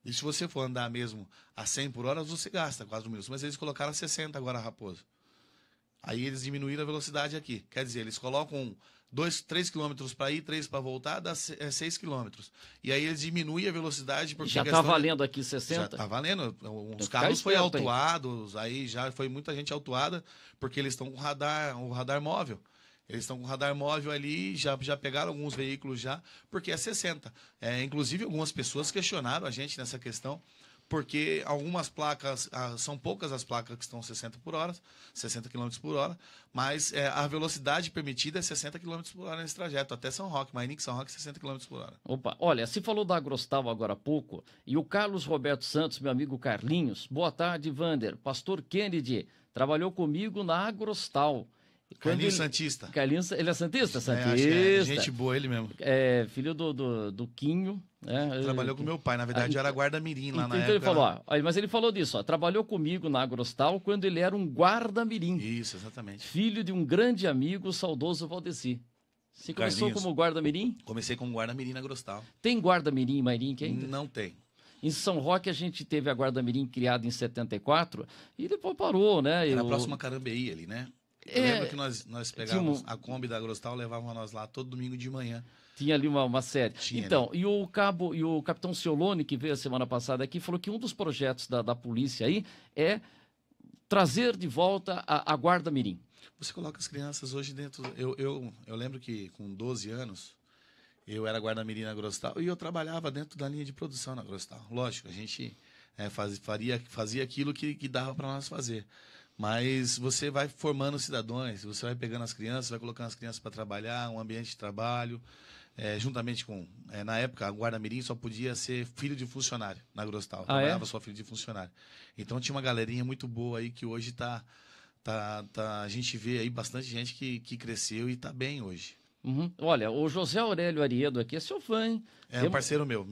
E se você for andar mesmo a 100 por hora, você gasta 4 minutos. Mas eles colocaram a 60 agora, Raposo. Aí eles diminuíram a velocidade aqui. Quer dizer, eles colocam 3 quilômetros para ir, 3 para voltar, dá 6 quilômetros. E aí eles diminuem a velocidade. Porque já está valendo aqui 60? Já está valendo. Os carros foram autuados, aí já foi muita gente autuada, porque eles estão com o radar móvel. Eles estão com o radar móvel ali, já pegaram alguns veículos já, porque é 60. Inclusive, algumas pessoas questionaram a gente nessa questão, porque algumas placas, são poucas as placas que estão 60 km por hora, mas a velocidade permitida é 60 km por hora nesse trajeto, até São Roque, Mairink, São Roque, 60 km por hora. Opa, olha, se falou da Agrostal agora há pouco, e o Carlos Roberto Santos, meu amigo Carlinhos, boa tarde, Vander, Pastor Kennedy, trabalhou comigo na Agrostal. Carlinhos Santista. Carlinhos, ele é Santista? Santista. Acho que gente boa, ele mesmo. Filho do Quinho. Trabalhou com meu pai, na verdade era guarda-mirim lá na época. Ele falou, mas ele falou disso, trabalhou comigo na Agrostal quando ele era um guarda-mirim. Isso, exatamente. Filho de um grande amigo, saudoso Valdeci. Você começou como guarda-mirim? Comecei como guarda-mirim na Agrostal. Tem guarda-mirim em Mairink ainda? Não tem. Em São Roque a gente teve a guarda-mirim criada em 74 e depois parou, né? Era a próxima Carambeí ali, né? Eu lembro que nós pegávamos a Kombi da Agrostal, levavam nós lá todo domingo de manhã. Tinha ali uma série. Então, ali. E o capitão Ciolone, que veio a semana passada aqui, falou que um dos projetos da polícia aí é trazer de volta a guarda mirim. Você coloca as crianças hoje dentro... Eu lembro que com 12 anos, eu era guarda-mirim na Agrostal e eu trabalhava dentro da linha de produção na Agrostal. Lógico, a gente fazia aquilo que dava para nós fazer. Mas você vai formando cidadãos, você vai pegando as crianças, vai colocando as crianças para trabalhar, um ambiente de trabalho, juntamente com... na época, a guarda-mirim só podia ser filho de funcionário na Agrostal. Trabalhava só filho de funcionário. Então tinha uma galerinha muito boa aí que hoje está A gente vê aí bastante gente que cresceu e está bem hoje. Uhum. Olha, o José Aurélio Ariedo aqui é seu fã, hein? É um parceiro meu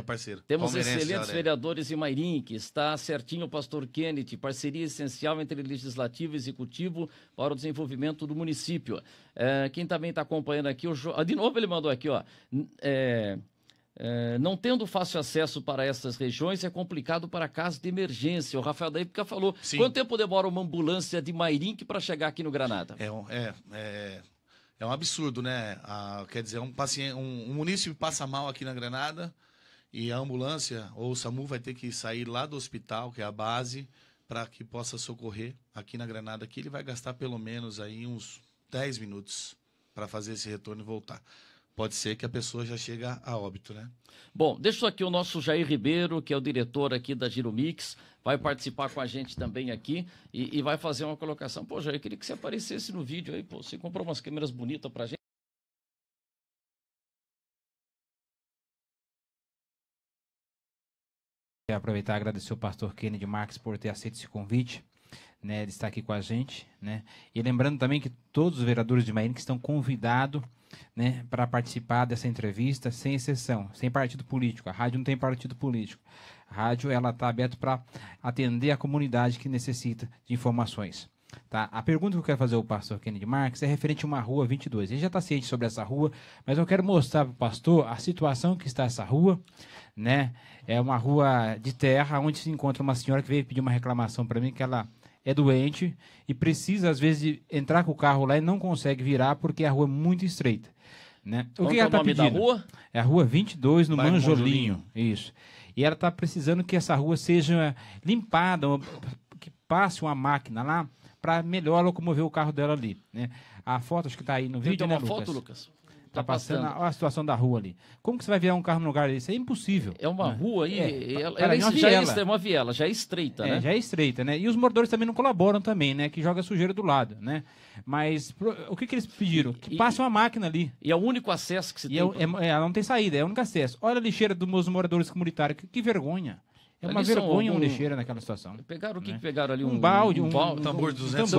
parceiro. Temos Palmeirense, excelentes Aurélio. vereadores em Mairinque, está certinho o pastor Kennedy, parceria essencial entre Legislativo e Executivo para o desenvolvimento do município. Quem também está acompanhando aqui, de novo ele mandou aqui, ó. Não tendo fácil acesso para essas regiões, é complicado para casos de emergência. O Rafael da Ípica falou. Sim. Quanto tempo demora uma ambulância de Mairinque para chegar aqui no Granada? É um absurdo, né? Quer dizer, um munícipe passa mal aqui na Granada e a ambulância ou o SAMU vai ter que sair lá do hospital, que é a base, para que possa socorrer aqui na Granada. Aqui ele vai gastar pelo menos aí uns 10 minutos para fazer esse retorno e voltar. Pode ser que a pessoa já chegue a óbito, né? Bom, deixa aqui o nosso Jair Ribeiro, que é o diretor aqui da Giromix, vai participar com a gente também aqui e vai fazer uma colocação. Pô, Jair, eu queria que você aparecesse no vídeo aí, pô, você comprou umas câmeras bonitas pra gente. Quero aproveitar e agradecer o pastor Kennedy Marques por ter aceito esse convite, né, de estar aqui com a gente, né? E lembrando também que todos os vereadores de Mairinque estão convidados, né, para participar dessa entrevista, sem exceção, sem partido político. A rádio não tem partido político. A rádio ela está aberta para atender a comunidade que necessita de informações. Tá? A pergunta que eu quero fazer ao pastor Kennedy Marques é referente a uma rua 22. Ele já está ciente sobre essa rua, mas eu quero mostrar para o pastor a situação que está essa rua, né? É uma rua de terra, onde se encontra uma senhora que veio pedir uma reclamação para mim, que ela é doente e precisa, às vezes, de entrar com o carro lá e não consegue virar porque a rua é muito estreita. Né? O que ela está pedindo? Da rua? É a rua 22, no Bairro Manjolinho. Isso. E ela está precisando que essa rua seja limpada, que passe uma máquina lá para melhor locomover o carro dela ali. Né? A foto, acho que está aí no vídeo, Tem né, uma Lucas? foto, Lucas? Está passando a situação da rua ali. Como que você vai virar um carro no lugar desse? É impossível. É uma rua aí, ela é uma viela, já é estreita, né? Já é estreita, né? E os moradores também não colaboram também, né? Que joga sujeira do lado, né? Mas o que eles pediram? Que passe uma máquina ali. E é o único acesso que se tem. Ela não tem saída, é o único acesso. Olha a lixeira dos meus moradores comunitários, que vergonha. É uma vergonha uma lixeira naquela situação. Pegaram o que pegaram ali? Um balde, um tambor de 200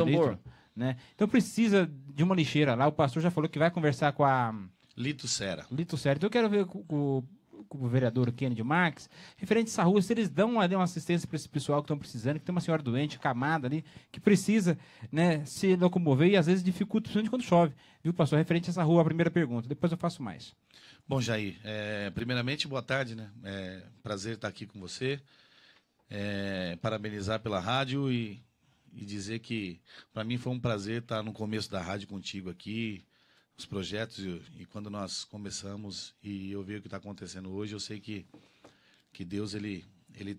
litros. Né? Então precisa de uma lixeira lá. O pastor já falou que vai conversar com a Lito Sera. Então eu quero ver com o vereador Kennedy Marques, referente a essa rua, se eles dão uma assistência para esse pessoal que estão precisando, que tem uma senhora doente, camada ali, que precisa, né, se locomover e às vezes dificulta, principalmente quando chove. Viu, pastor? Referente a essa rua, a primeira pergunta. Depois eu faço mais. Bom, Jair, primeiramente, boa tarde, né? Prazer estar aqui com você. Parabenizar pela rádio e dizer que para mim foi um prazer estar no começo da rádio contigo aqui, os projetos, e quando nós começamos e eu vi o que está acontecendo hoje, eu sei que Deus ele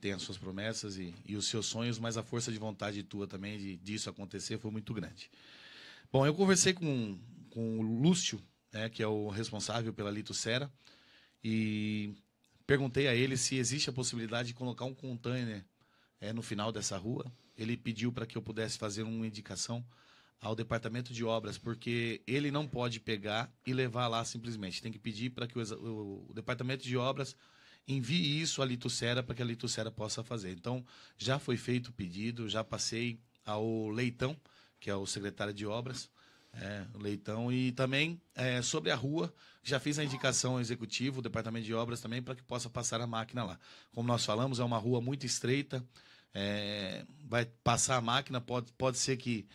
tem as suas promessas e os seus sonhos, mas a força de vontade tua também disso acontecer foi muito grande. Bom, eu conversei com o Lúcio, que é o responsável pela Lito Sera, e perguntei a ele se existe a possibilidade de colocar um container no final dessa rua. Ele pediu para que eu pudesse fazer uma indicação ao departamento de obras, porque ele não pode pegar e levar lá simplesmente. Tem que pedir para que o departamento de obras envie isso à Lito Sera para que a Lito Sera possa fazer. Então, já foi feito o pedido, já passei ao Leitão, que é o secretário de obras, o Leitão, e também sobre a rua, já fiz a indicação ao executivo, o departamento de obras também, para que possa passar a máquina lá. Como nós falamos, é uma rua muito estreita, vai passar a máquina, pode ser que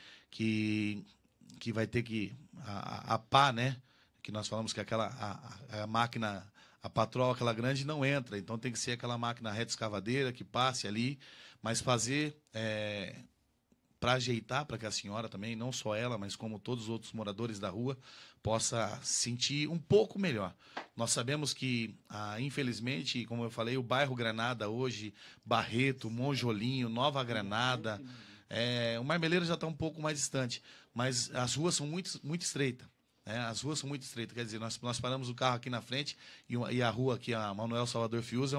vai ter que a pá, né? Que nós falamos que a máquina, a patroa, aquela grande, não entra. Então tem que ser aquela máquina reta escavadeira que passe ali, mas fazer para ajeitar, para que a senhora também, não só ela, mas como todos os outros moradores da rua, possa sentir um pouco melhor. Nós sabemos que, infelizmente, como eu falei, o bairro Granada hoje, Barreto, Monjolinho, Nova Granada, o Marmeleiro já está um pouco mais distante, mas as ruas são muito, muito estreitas. As ruas são muito estreitas, quer dizer, nós paramos o carro aqui na frente e a rua aqui, a Manuel Salvador Fiuza,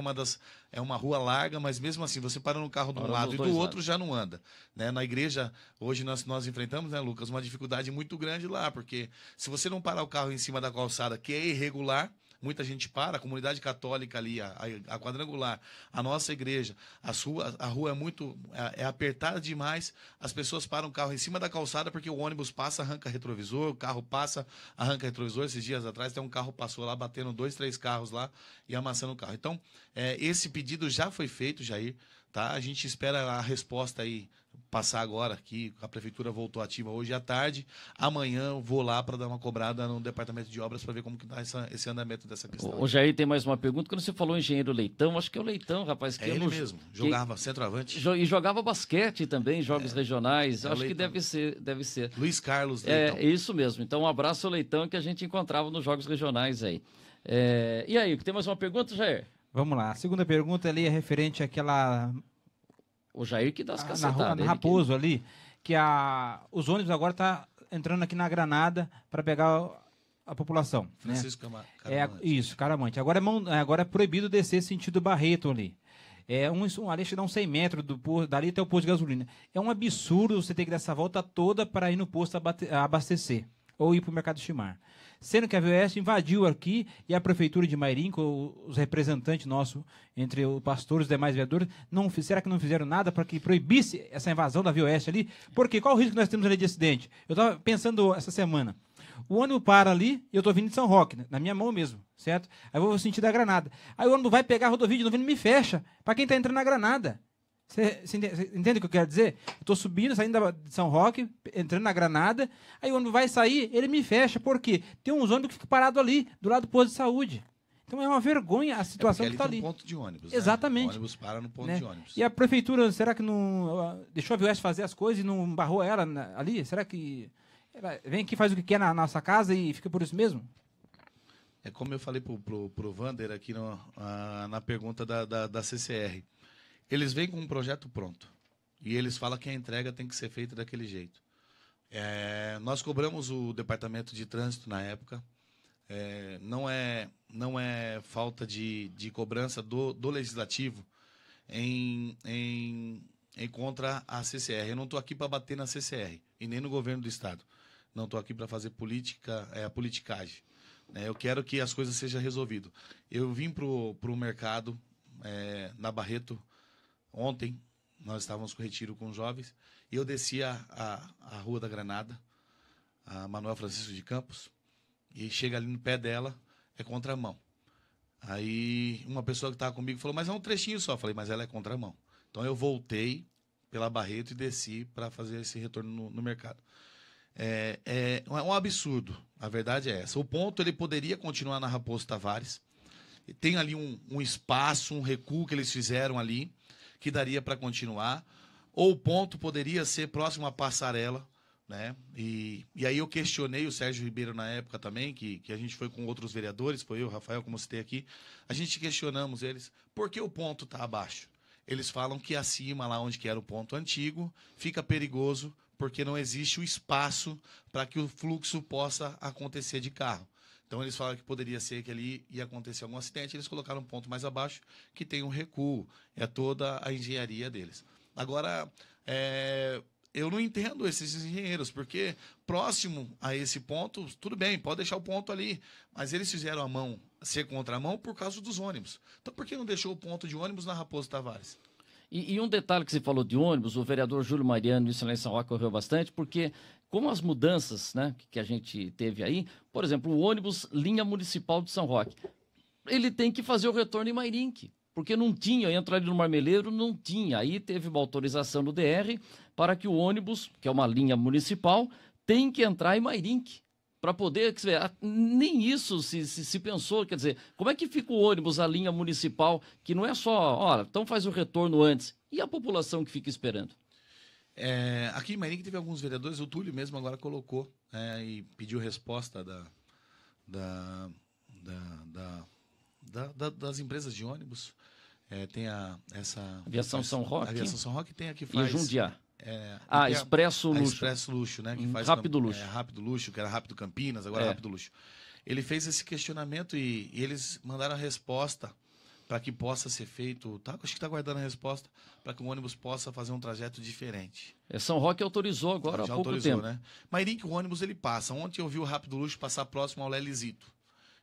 é uma rua larga, mas mesmo assim, você para no carro de um lado e do outro já não anda. Né? Na igreja, hoje nós enfrentamos, né, Lucas, uma dificuldade muito grande lá, porque se você não parar o carro em cima da calçada, que é irregular, muita gente para, a comunidade católica ali, a quadrangular, a nossa igreja, a rua é muito apertada demais, as pessoas param o carro em cima da calçada porque o ônibus passa, arranca retrovisor, o carro passa, arranca retrovisor. Esses dias atrás tem um carro passou lá, batendo 2, 3 carros lá e amassando o carro. Então, esse pedido já foi feito, Jair, tá? A gente espera a resposta aí passar agora aqui, a prefeitura voltou ativa hoje à tarde. Amanhã eu vou lá para dar uma cobrada no departamento de obras para ver como que tá esse andamento dessa questão. O Jair, tem mais uma pergunta. Quando você falou engenheiro Leitão, acho que é o Leitão, rapaz. Que ele mesmo, jogava centroavante. E jogava basquete também, jogos regionais. Acho que deve ser. Luiz Carlos Leitão. É isso mesmo. Então, um abraço ao Leitão que a gente encontrava nos jogos regionais aí. E aí, tem mais uma pergunta, Jair? Vamos lá. A segunda pergunta ali é referente àquela... O Jair que dá as cacetadas. Na Raposo ali, que os ônibus agora estão entrando aqui na Granada para pegar a população. Francisco né? Caramante. Isso, Caramante. Agora é proibido descer sentido Barreto ali. Ali dá uns 100 metros dali até o posto de gasolina. É um absurdo você ter que dar essa volta toda para ir no posto abastecer ou ir para o Mercado Chimar. Sendo que a VOS invadiu aqui e a Prefeitura de Mairim, com os representantes nossos, entre os pastores e os demais vereadores, será que não fizeram nada para que proibisse essa invasão da VOS ali? Porque qual o risco que nós temos ali de acidente? Eu estava pensando essa semana. O ônibus para ali e eu estou vindo de São Roque, na minha mão mesmo, certo? Aí eu vou sentir da Granada. Aí o ônibus vai pegar a rodovia de novo e me fecha para quem está entrando na Granada. Você entende o que eu quero dizer? Eu estou subindo, saindo de São Roque, entrando na Granada, aí o ônibus vai sair, ele me fecha. Por quê? Tem uns ônibus que ficam parados ali, do lado do posto de saúde. Então é uma vergonha a situação que está ali. Tem um ponto de ônibus, exatamente. Né? O ônibus para no ponto de ônibus. E a prefeitura, será que não deixou a VOS fazer as coisas e não barrou ela ali? Será que ela vem aqui, faz o que quer na nossa casa e fica por isso mesmo? É como eu falei pro Vander aqui na pergunta da CCR. Eles vêm com um projeto pronto. E eles falam que a entrega tem que ser feita daquele jeito. Nós cobramos o departamento de trânsito na época. Não é falta de cobrança do legislativo em contra a CCR. Eu não estou aqui para bater na CCR e nem no governo do estado. Não estou aqui para fazer politicagem. Eu quero que as coisas sejam resolvidas. Eu vim pro mercado na Barreto. Ontem, nós estávamos com retiro com os jovens, e eu desci a Rua da Granada, a Manuel Francisco de Campos, e chega ali no pé dela, é contramão. Aí, uma pessoa que estava comigo falou, mas é um trechinho só. Eu falei, mas ela é contramão. Então, eu voltei pela Barreto e desci para fazer esse retorno no mercado. É um absurdo, a verdade é essa. O ponto, ele poderia continuar na Raposo Tavares. Tem ali um espaço, um recuo que eles fizeram ali, que daria para continuar, ou o ponto poderia ser próximo à passarela, né? E aí eu questionei o Sérgio Ribeiro na época também, que a gente foi com outros vereadores, foi eu, Rafael, como citei aqui, a gente questionamos eles, por que o ponto está abaixo? Eles falam que acima, lá onde que era o ponto antigo, fica perigoso, porque não existe o espaço para que o fluxo possa acontecer de carro. Então, eles falaram que poderia ser que ali ia acontecer algum acidente, eles colocaram um ponto mais abaixo, que tem um recuo, é toda a engenharia deles. Agora, eu não entendo esses engenheiros, porque próximo a esse ponto, tudo bem, pode deixar o ponto ali, mas eles fizeram a mão ser contramão por causa dos ônibus. Então, por que não deixou o ponto de ônibus na Raposo Tavares? E um detalhe que você falou de ônibus, o vereador Júlio Mariano, isso lá em São Roque correu bastante, porque como as mudanças, né, que a gente teve aí, por exemplo, o ônibus linha municipal de São Roque, ele tem que fazer o retorno em Mairinque, porque não tinha, entra ali no Marmeleiro, não tinha. Aí teve uma autorização do DR para que o ônibus, que é uma linha municipal, tem que entrar em Mairinque. Para poder, quer dizer, nem isso se pensou, quer dizer, como é que fica o ônibus, a linha municipal, que não é só, olha, então faz o retorno antes, e a população que fica esperando? Aqui em Mairinque teve alguns vereadores, o Túlio mesmo agora colocou, e pediu resposta das empresas de ônibus, tem essa... Aviação São Roque? A Aviação São Roque tem aqui, faz... E Jundiá. Expresso Luxo. Expresso Luxo, né? Que faz Rápido Luxo. Rápido Luxo, que era Rápido Campinas, agora é Rápido Luxo. Ele fez esse questionamento e eles mandaram a resposta para que possa ser feito. Acho que está aguardando a resposta para que o ônibus possa fazer um trajeto diferente. São Roque autorizou agora há pouco tempo. Né? Mairinque, o ônibus ele passa. Ontem eu vi o Rápido Luxo passar próximo ao Lelizito.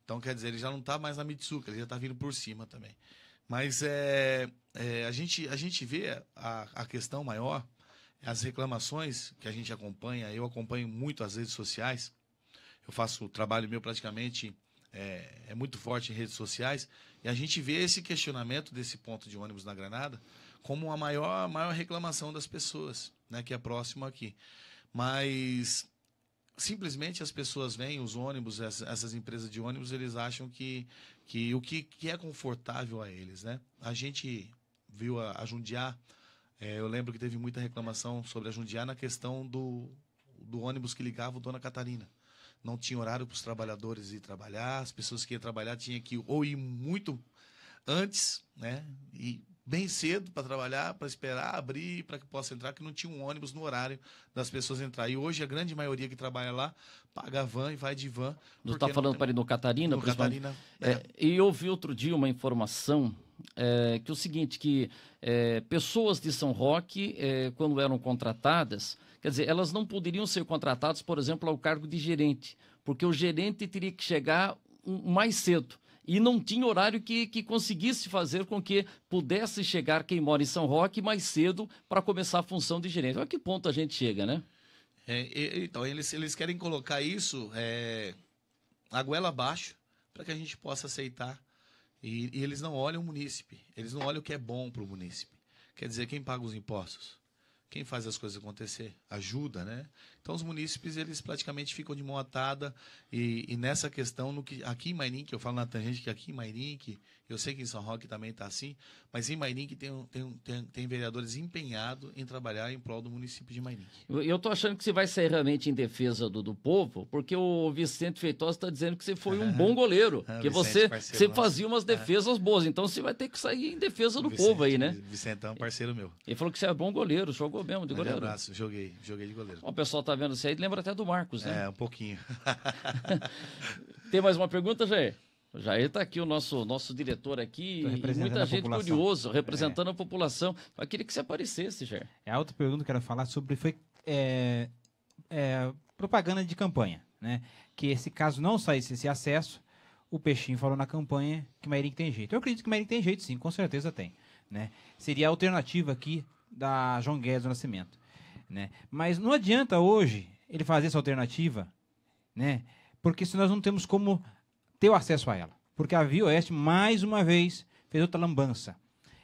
Então, quer dizer, ele já não está mais na Mitsuca, ele já está vindo por cima também. Mas a gente vê a questão maior, as reclamações que a gente acompanha, eu acompanho muito as redes sociais, eu faço o trabalho meu praticamente, é muito forte em redes sociais, e a gente vê esse questionamento desse ponto de ônibus na Granada como a maior reclamação das pessoas, né, que é próximo aqui. Mas simplesmente as pessoas veem os ônibus, essas empresas de ônibus, eles acham que o que é confortável a eles, né? A gente viu a Jundiá, eu lembro que teve muita reclamação sobre a Jundiá na questão do ônibus que ligava o Dona Catarina. Não tinha horário para os trabalhadores ir trabalhar, as pessoas que iam trabalhar tinham que ou ir muito antes, né? E bem cedo para trabalhar, para esperar abrir, para que possa entrar, que não tinha um ônibus no horário das pessoas entrar. E hoje a grande maioria que trabalha lá paga a van e vai de van. Você está falando para ir no Catarina? No Catarina. E eu ouvi outro dia uma informação que é o seguinte, que pessoas de São Roque, quando eram contratadas, quer dizer, elas não poderiam ser contratadas, por exemplo, ao cargo de gerente, porque o gerente teria que chegar mais cedo. E não tinha horário que conseguisse fazer com que pudesse chegar quem mora em São Roque mais cedo para começar a função de gerente. Olha que ponto a gente chega, né? Então, eles querem colocar isso a goela abaixo para que a gente possa aceitar. E eles não olham o munícipe, eles não olham o que é bom para o munícipe. Quer dizer, quem paga os impostos? Quem faz as coisas acontecer? Ajuda, né? Então, os munícipes, eles praticamente ficam de mão atada e nessa questão, aqui em Mairink, eu falo na tangente que aqui em Mairink, eu sei que em São Roque também está assim, mas em Mairink tem vereadores empenhados em trabalhar em prol do município de Mairink. Eu estou achando que você vai sair realmente em defesa do povo, porque o Vicente Feitosa está dizendo que você foi um bom goleiro, que você fazia umas defesas boas, então você vai ter que sair em defesa do povo aí, né? Vicentão, parceiro meu. Ele falou que você é bom goleiro, jogou mesmo de goleiro. Um abraço, joguei de goleiro. O pessoal tá vendo isso aí, lembra até do Marcos, né? Um pouquinho. Tem mais uma pergunta, Jair? O Jair está aqui, o nosso diretor aqui, e muita gente curiosa, representando a população. Eu queria que você aparecesse, Jair. A outra pergunta que eu quero falar sobre foi propaganda de campanha, né? Que esse caso não saísse esse acesso, o Peixinho falou na campanha que Mairink tem jeito. Eu acredito que Mairink tem jeito, sim, com certeza tem, né? Seria a alternativa aqui da João Guedes do Nascimento, né? Mas não adianta hoje ele fazer essa alternativa, né? Porque se nós não temos como ter o acesso a ela. Porque a Via Oeste, mais uma vez, fez outra lambança.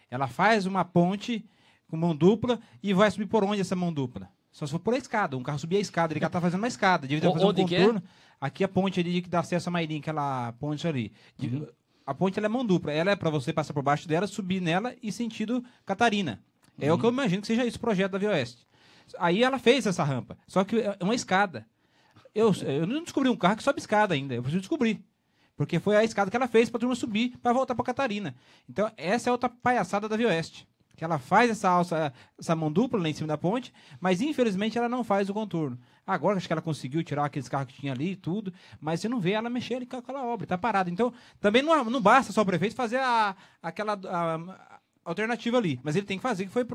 Ela faz uma ponte com mão dupla e vai subir por onde essa mão dupla? Só se for por a escada. Um carro subir a escada, ele está fazendo uma escada. Devia fazer um contorno. Aqui a ponte ali que dá acesso a Mairink, aquela ponte ali. A ponte ela é mão dupla. Ela é para você passar por baixo dela, subir nela e sentido Catarina. É o que eu imagino que seja esse projeto da Via Oeste. Aí ela fez essa rampa. Só que é uma escada. Eu não descobri um carro que sobe escada ainda. Eu preciso descobrir. Porque foi a escada que ela fez para a turma subir para voltar para Catarina. Então, essa é outra palhaçada da Via Oeste. Que ela faz essa mão dupla lá em cima da ponte, mas infelizmente ela não faz o contorno. Agora acho que ela conseguiu tirar aqueles carros que tinha ali e tudo, mas você não vê ela mexer ali com aquela obra, está parada. Então, também não basta só o prefeito fazer aquela alternativa ali, mas ele tem que fazer, que foi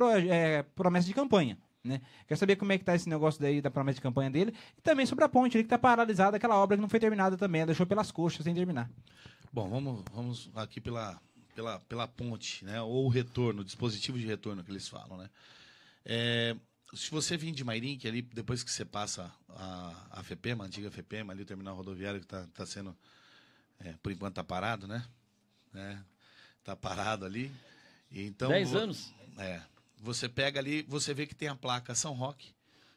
promessa de campanha. Né? Quero saber como é que está esse negócio daí da promessa de campanha dele e também sobre a ponte ali que está paralisada, aquela obra que não foi terminada também, ela deixou pelas coxas sem terminar. Bom, vamos aqui pela ponte, né? Ou o retorno, o dispositivo de retorno que eles falam, né? Se você vir de Mairink, ali, depois que você passa a FEPEMA, a antiga FEPEMA, ali o terminal rodoviário que está sendo, por enquanto está parado, né? Está parado ali. Então, 10 anos? Você pega ali, você vê que tem a placa São Roque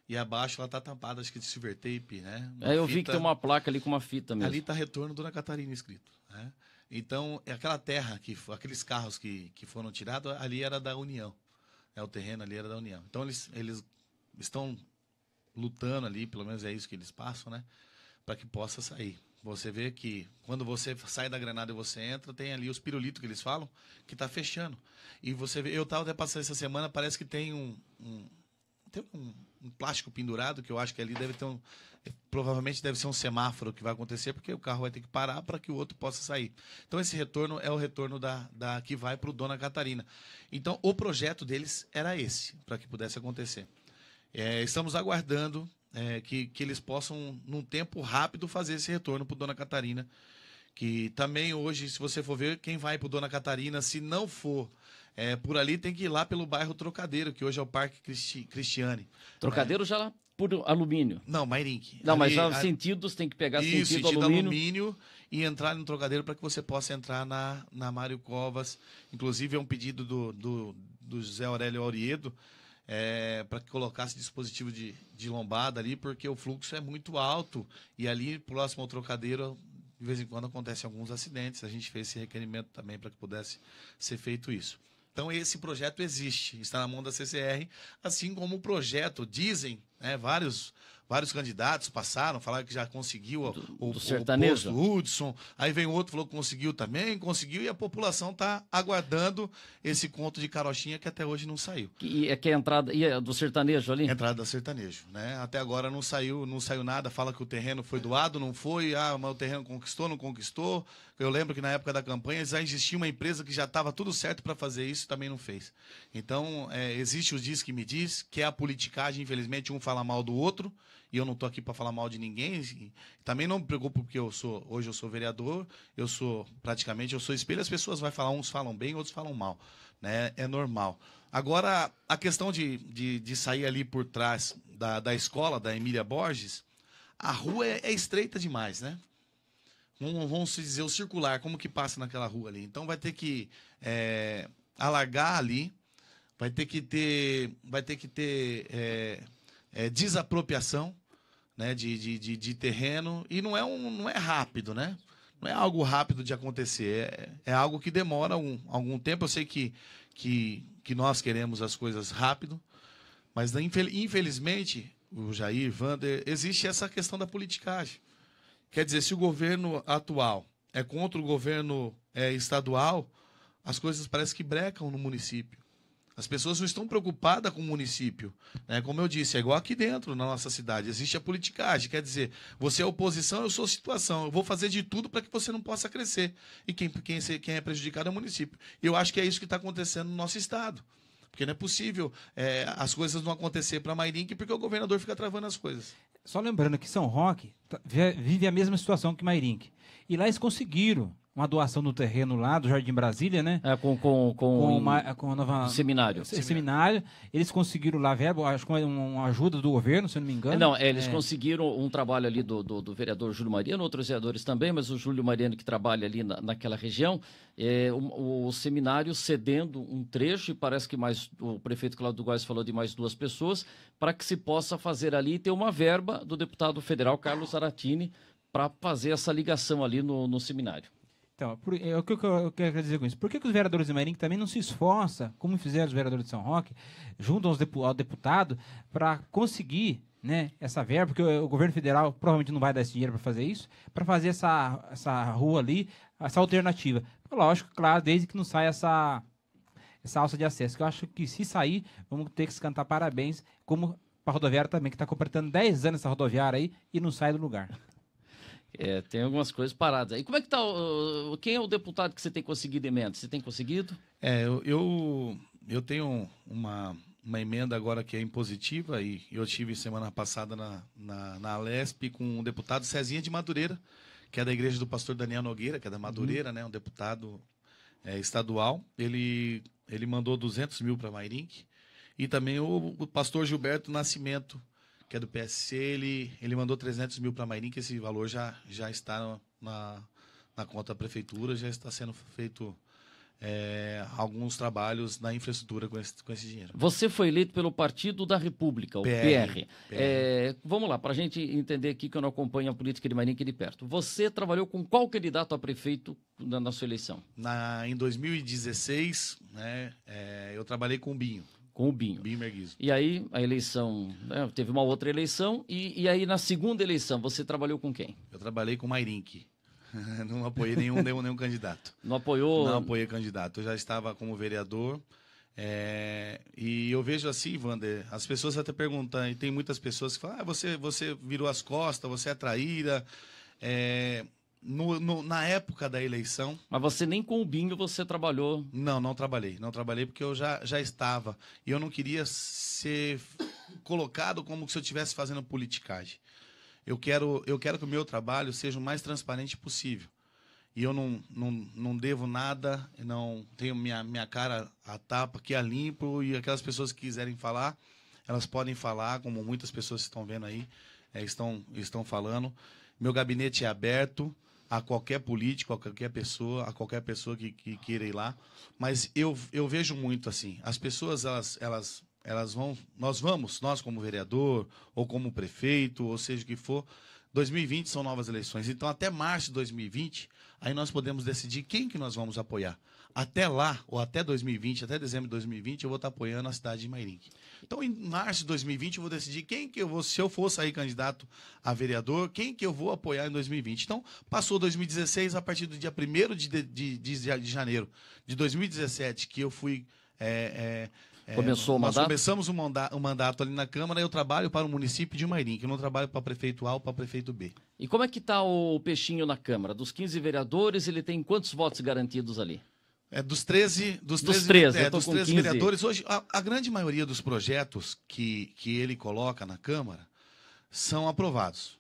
e abaixo ela está tampada, acho que de silver tape, né? Eu vi que tem uma placa ali com uma fita mesmo. Ali está retorno Dona Catarina escrito, né? Então, aquela terra, aqueles carros que foram tirados, ali era da União. O terreno ali era da União. Então, eles estão lutando ali, pelo menos é isso que eles passam, né? Para que possa sair. Você vê que quando você sai da Granada e você entra, tem ali os pirulitos que eles falam, que está fechando. E você vê, eu estava até passando essa semana, parece que tem um plástico pendurado, que eu acho que ali deve ter provavelmente deve ser um semáforo que vai acontecer, porque o carro vai ter que parar para que o outro possa sair. Então, esse retorno é o retorno que vai para o Dona Catarina. Então, o projeto deles era esse, para que pudesse acontecer. Estamos aguardando que eles possam, num tempo rápido, fazer esse retorno para o Dona Catarina, Que também hoje, se você for ver, quem vai para Dona Catarina, se não for por ali, tem que ir lá pelo bairro Trocadeiro, que hoje é o Parque Cristiane. Trocadeiro já lá por alumínio. Não, Mairink. Não, mas já sentidos tem que pegar Isso, sentido alumínio e entrar no Trocadeiro para que você possa entrar na Mário Covas. Inclusive, é um pedido do José Aurélio Auriedo, para que colocasse dispositivo de lombada ali, porque o fluxo é muito alto. E ali, próximo ao Trocadeiro, de vez em quando acontecem alguns acidentes. A gente fez esse requerimento também para que pudesse ser feito isso. Então, esse projeto existe, está na mão da CCR, assim como o projeto, dizem, vários candidatos passaram, falaram que já conseguiu o sertanejo. posto Hudson, aí vem outro falou que conseguiu também, conseguiu, e a população está aguardando esse conto de carochinha que até hoje não saiu. Que é a entrada do sertanejo ali? Entrada do sertanejo, né? Até agora não saiu nada, fala que o terreno foi doado, não foi, mas o terreno conquistou, não conquistou. Eu lembro que na época da campanha já existia uma empresa que já estava tudo certo para fazer isso, também não fez. Então, existe o diz que me diz, que é a politicagem, infelizmente, um fala mal do outro, e eu não estou aqui para falar mal de ninguém. Também não me preocupo porque hoje eu sou vereador, eu sou espelho, as pessoas vão falar, uns falam bem, outros falam mal, né? É normal. Agora, a questão de sair ali por trás da escola, da Emília Borges, a rua é estreita demais, né? Vamos dizer, o circular, como que passa naquela rua ali. Então, vai ter que alargar ali, vai ter que ter desapropriação, né, de terreno, e não é rápido, né? Não é algo rápido de acontecer, é algo que demora algum tempo. Eu sei que nós queremos as coisas rápido, mas infelizmente, o Jair, Wander, existe essa questão da politicagem. Quer dizer, se o governo atual é contra o governo estadual, as coisas parecem que brecam no município. As pessoas não estão preocupadas com o município, né? Como eu disse, é igual aqui dentro, na nossa cidade. Existe a politicagem, quer dizer, você é oposição, eu sou situação. Eu vou fazer de tudo para que você não possa crescer. E quem é prejudicado é o município. Eu acho que é isso que está acontecendo no nosso estado. Porque não é possível as coisas não acontecer para Mairink, porque o governador fica travando as coisas. Só lembrando que São Roque vive a mesma situação que Mairink. E lá eles conseguiram uma doação do terreno lá, do Jardim Brasília, né? Com a nova... seminário. Seminário. Eles conseguiram lá verba, acho que uma ajuda do governo, se eu não me engano. Não, eles conseguiram um trabalho ali do vereador Júlio Mariano, outros vereadores também, mas o Júlio Mariano que trabalha ali naquela região, o seminário cedendo um trecho, e parece que o prefeito Cláudio Góes falou de mais 2 pessoas, para que se possa fazer ali e ter uma verba do deputado federal Carlos Zaratini para fazer essa ligação ali no seminário. Então, o que eu quero dizer com isso? Por que os vereadores de Mairink também não se esforçam, como fizeram os vereadores de São Roque, junto ao deputado, para conseguir, né, essa verba, porque o governo federal provavelmente não vai dar esse dinheiro para fazer isso, para fazer essa rua ali, essa alternativa. Lógico, claro, desde que não saia essa alça de acesso, que eu acho que se sair, vamos ter que se cantar parabéns, como para a rodoviária também, que está completando 10 anos essa rodoviária aí e não sai do lugar. Tem algumas coisas paradas aí. Como é que tá? Quem é o deputado que você tem conseguido emenda? Você tem conseguido? Eu tenho uma emenda agora que é impositiva, e eu tive semana passada na Alesp com o deputado Cezinha de Madureira, que é da igreja do pastor Daniel Nogueira, que é da Madureira, né? Um deputado estadual. Ele mandou 200 mil para Mairink. E também o pastor Gilberto Nascimento, que é do PSC, ele mandou 300 mil para Mairink, esse valor já está na conta da prefeitura, já está sendo feito alguns trabalhos na infraestrutura com esse dinheiro. Você foi eleito pelo Partido da República, o PR. Vamos lá, para a gente entender aqui que eu não acompanho a política de Mairink de perto. Você trabalhou com qual candidato a prefeito na sua eleição? Em 2016, né, eu trabalhei com o Binho. Com o Binho. Binho Merguizo. E aí, a eleição, teve uma outra eleição, e aí na segunda eleição, você trabalhou com quem? Eu trabalhei com o Mairink. Não apoiei nenhum candidato. Não apoiou? Não apoiei candidato. Eu já estava como vereador. E eu vejo assim, Wander, as pessoas até perguntam, e tem muitas pessoas que falam, você virou as costas, você é traíra. Na época da eleição... Mas você nem com o Binho você trabalhou? Não trabalhei. Não trabalhei porque eu já estava. E eu não queria ser colocado como se eu estivesse fazendo politicagem. Eu quero que o meu trabalho seja o mais transparente possível. e eu não devo nada, não tenho minha cara a tapa, aqui a limpo, e aquelas pessoas que quiserem falar, elas podem falar, como muitas pessoas que estão vendo aí, estão falando. Meu gabinete é aberto a qualquer político, a qualquer pessoa que queira ir lá. Mas eu vejo muito assim, as pessoas, elas vão, nós como vereador, ou como prefeito, ou seja o que for, 2020 são novas eleições. Então, até março de 2020, aí nós podemos decidir quem que nós vamos apoiar. Até lá, ou até 2020, até dezembro de 2020, eu vou estar apoiando a cidade de Mairinque. Então, em março de 2020, eu vou decidir quem que eu vou, se eu for sair candidato a vereador, quem que eu vou apoiar em 2020. Então, passou 2016, a partir do dia 1º de janeiro de 2017, que eu fui... Começou o mandato? Nós começamos o mandato ali na Câmara, eu trabalho para o município de Mairinque, eu não trabalho para prefeito A ou para prefeito B. E como é que está o Peixinho na Câmara? Dos 15 vereadores, ele tem quantos votos garantidos ali? Dos 13 vereadores, hoje, a grande maioria dos projetos que ele coloca na Câmara são aprovados.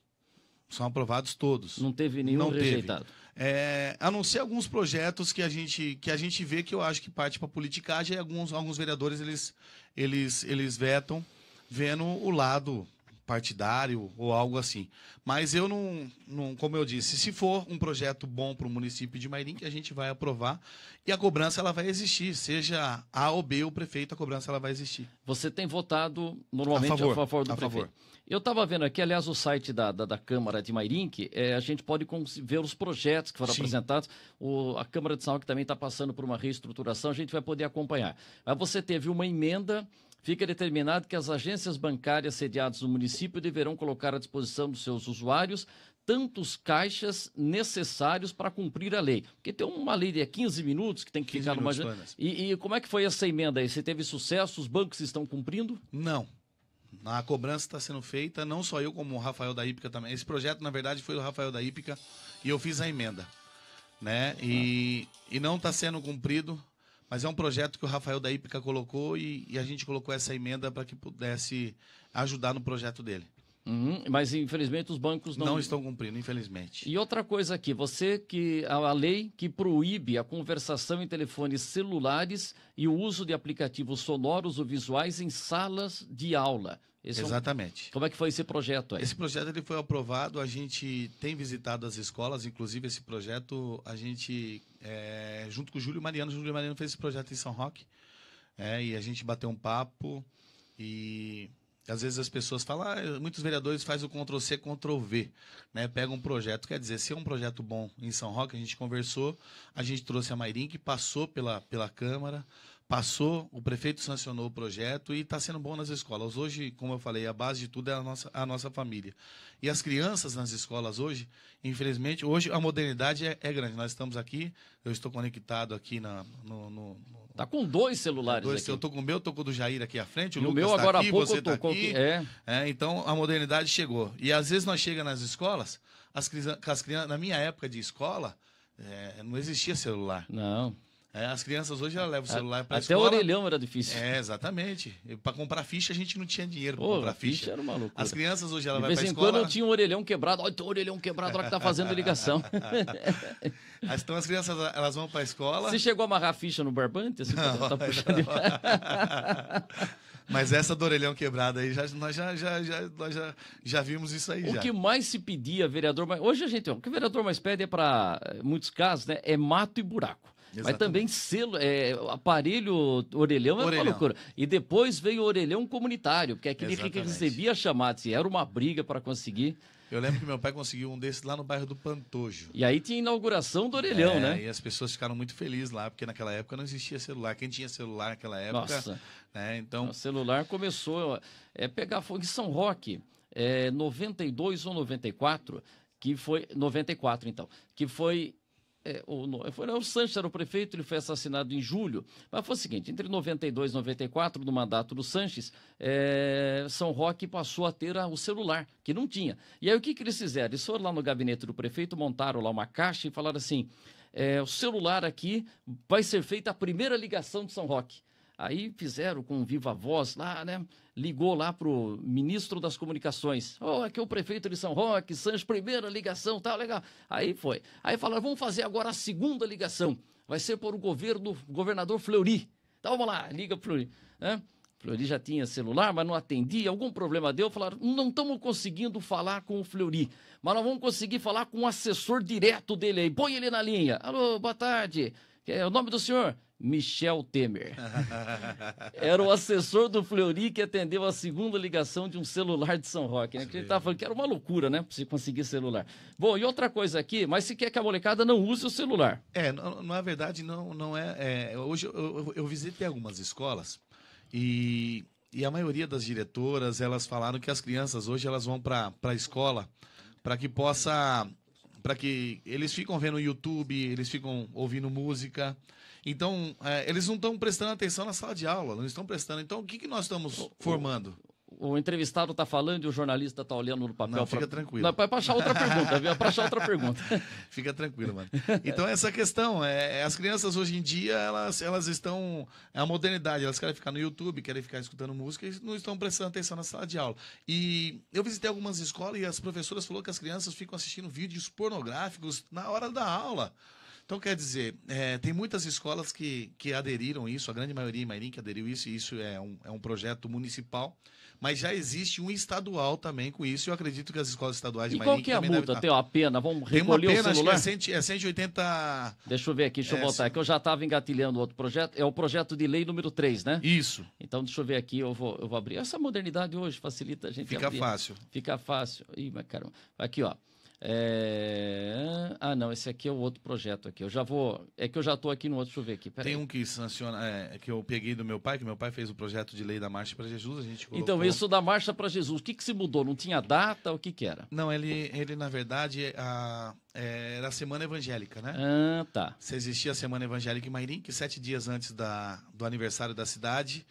São aprovados todos. Não teve nenhum rejeitado. A não ser alguns projetos que a gente vê que eu acho que parte para politicagem, e alguns vereadores eles vetam, vendo o lado partidário ou algo assim. Mas eu não, como eu disse, se for um projeto bom para o município de Mairinque, a gente vai aprovar e a cobrança ela vai existir, seja A ou B o prefeito, a cobrança ela vai existir. Você tem votado normalmente a favor do prefeito? Eu estava vendo aqui, aliás, o site da Câmara de Mairinque, a gente pode ver os projetos que foram apresentados. A Câmara de São Roque também está passando por uma reestruturação, a gente vai poder acompanhar. Mas você teve uma emenda, fica determinado que as agências bancárias sediadas no município deverão colocar à disposição dos seus usuários tantos caixas necessários para cumprir a lei. Porque tem uma lei de 15 minutos que tem que ficar numa... E como é que foi essa emenda aí? Você teve sucesso? Os bancos estão cumprindo? Não. A cobrança está sendo feita, não só eu, como o Rafael da Hípica também. Esse projeto, na verdade, foi o Rafael da Hípica e eu fiz a emenda. Né? E não está sendo cumprido, mas é um projeto que o Rafael da Hípica colocou e a gente colocou essa emenda para que pudesse ajudar no projeto dele. Mas, infelizmente, os bancos não estão cumprindo, infelizmente. E outra coisa aqui, a lei que proíbe a conversação em telefones celulares e o uso de aplicativos sonoros ou visuais em salas de aula. Exatamente. Como é que foi esse projeto aí? Esse projeto ele foi aprovado, a gente tem visitado as escolas, inclusive esse projeto, a gente, junto com o Júlio Mariano fez esse projeto em São Roque, e a gente bateu um papo e... Às vezes as pessoas falam, muitos vereadores fazem o Ctrl-C, Ctrl-V, né? Pega um projeto, quer dizer, se é um projeto bom em São Roque, a gente conversou, a gente trouxe a Mairinque, passou pela Câmara, o prefeito sancionou o projeto e está sendo bom nas escolas. Hoje, como eu falei, a base de tudo é a nossa família. E as crianças nas escolas hoje, infelizmente, hoje a modernidade é grande. Nós estamos aqui, eu estou conectado aqui Tá com 2 celulares aqui. Eu estou com o meu, estou com o do Jair aqui à frente, o Lucas meu agora aqui, há pouco você está aqui. Então, a modernidade chegou. E às vezes nós chegamos nas escolas, as crianças, na minha época de escola, não existia celular. Não. As crianças hoje elas levam o celular para a escola. Até o orelhão era difícil. Exatamente. Para comprar ficha, a gente não tinha dinheiro para comprar ficha. Era uma loucura. As crianças hoje ela vai para a escola... De vez em quando eu tinha um orelhão quebrado. Olha, tem um orelhão quebrado, olha que tá fazendo ligação. Então as crianças elas vão para a escola... Você chegou a amarrar ficha no barbante? Assim, Mas essa do orelhão quebrado aí, nós já vimos isso aí. O que mais se pedia, vereador... Hoje a gente... O que o vereador mais pede para muitos casos, né, é mato e buraco. Exatamente. Mas também aparelho orelhão era uma loucura. E depois veio o orelhão comunitário, porque aquele que recebia chamado, se era uma briga para conseguir. Eu lembro que meu pai conseguiu um desses lá no bairro do Pantojo. E aí tinha inauguração do orelhão, né? E as pessoas ficaram muito felizes lá, porque naquela época não existia celular. Quem tinha celular naquela época... Nossa. Né? Então... O celular começou a pegar fogo em São Roque, 92 ou 94, que foi... 94, então. Que foi... O Sanches era o prefeito, ele foi assassinado em julho. Mas foi o seguinte, entre 92 e 94, no mandato do Sanches, São Roque passou a ter o celular, que não tinha. E aí o que eles fizeram? Eles foram lá no gabinete do prefeito, montaram lá uma caixa e falaram assim, o celular aqui vai ser feita a primeira ligação de São Roque. Aí fizeram com viva voz lá, né? Ligou lá pro ministro das comunicações. Aqui é o prefeito de São Roque, Sanches, primeira ligação, tá legal. Aí foi. Aí falaram, vamos fazer agora a segunda ligação. Vai ser por o governador Fleury. Então vamos lá, liga pro Fleury, né? Fleury já tinha celular, mas não atendia, algum problema deu, falaram, não estamos conseguindo falar com o Fleury, mas nós vamos conseguir falar com o assessor direto dele aí, põe ele na linha. Alô, boa tarde, o nome do senhor? Michel Temer. Era o assessor do Fleury que atendeu a segunda ligação de um celular de São Roque, né? Que ele estava falando que era uma loucura, né? Pra você conseguir celular. Bom, e outra coisa aqui, mas se quer que a molecada não use o celular. Na verdade, não é. Hoje eu visitei algumas escolas e a maioria das diretoras, elas falaram que as crianças hoje elas vão para a escola para que eles ficam vendo YouTube, eles ficam ouvindo música. Então, eles não estão prestando atenção na sala de aula, não estão prestando. Então, o que nós estamos formando? O entrevistado está falando e o jornalista está olhando no papel. Não, fica tranquilo. Não, para achar outra pergunta, viu? Para achar outra pergunta. Fica tranquilo, mano. Então, essa questão, as crianças hoje em dia, elas estão... É a modernidade, elas querem ficar no YouTube, querem ficar escutando música e não estão prestando atenção na sala de aula. E eu visitei algumas escolas e as professoras falaram que as crianças ficam assistindo vídeos pornográficos na hora da aula. Então, quer dizer, tem muitas escolas que aderiram isso, a grande maioria em Mairim que aderiu isso, e isso é um projeto municipal, mas já existe um estadual também com isso, e eu acredito que as escolas estaduais de Mairim... E Mairim... qual que é a multa? Tem a pena? Vamos recolher o celular? Tem uma pena, acho que é 180... Deixa eu ver aqui, deixa eu voltar, que eu já estava engatilhando outro projeto, é o projeto de lei número 3, né? Isso. Então, deixa eu ver aqui, eu vou abrir. Essa modernidade hoje facilita a gente Fica abrir. fácil. Fica fácil. Ih, mas caramba. Aqui, ó. Não, esse aqui é o outro projeto aqui. É que eu já estou aqui no outro, deixa eu ver aqui. Tem um que sanciona, que eu peguei do meu pai, que meu pai fez o projeto de lei da Marcha para Jesus, a gente colocou... Então, isso da Marcha para Jesus, o que se mudou? Não tinha data? O que era? Não, ele na verdade, era a Semana Evangélica, né? Ah, tá. Se existia a Semana Evangélica em Mairim, que 7 dias antes do aniversário da cidade...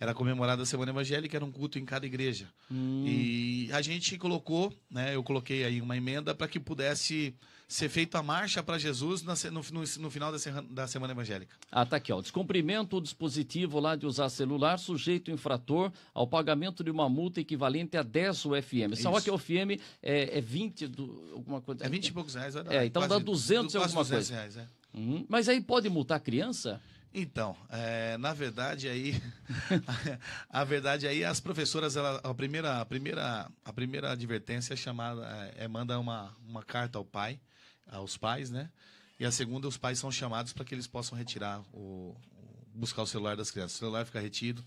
Era comemorada a Semana Evangélica, era um culto em cada igreja. E a gente colocou, né? Eu coloquei aí uma emenda para que pudesse ser feita a marcha para Jesus no final da Semana Evangélica. Ah, tá aqui, ó. Descumprimento do dispositivo lá de usar celular, sujeito infrator ao pagamento de uma multa equivalente a 10 UFM. Só que o UFM é 20, alguma coisa. É 20 e poucos reais. Vai dar então quase, dá 200 e alguma coisa. Reais, Mas aí pode multar a criança? Então, na verdade aí, as professoras, a primeira advertência é chamada, manda uma carta aos pais, né? E a segunda, os pais são chamados para que eles possam retirar buscar o celular das crianças. O celular fica retido,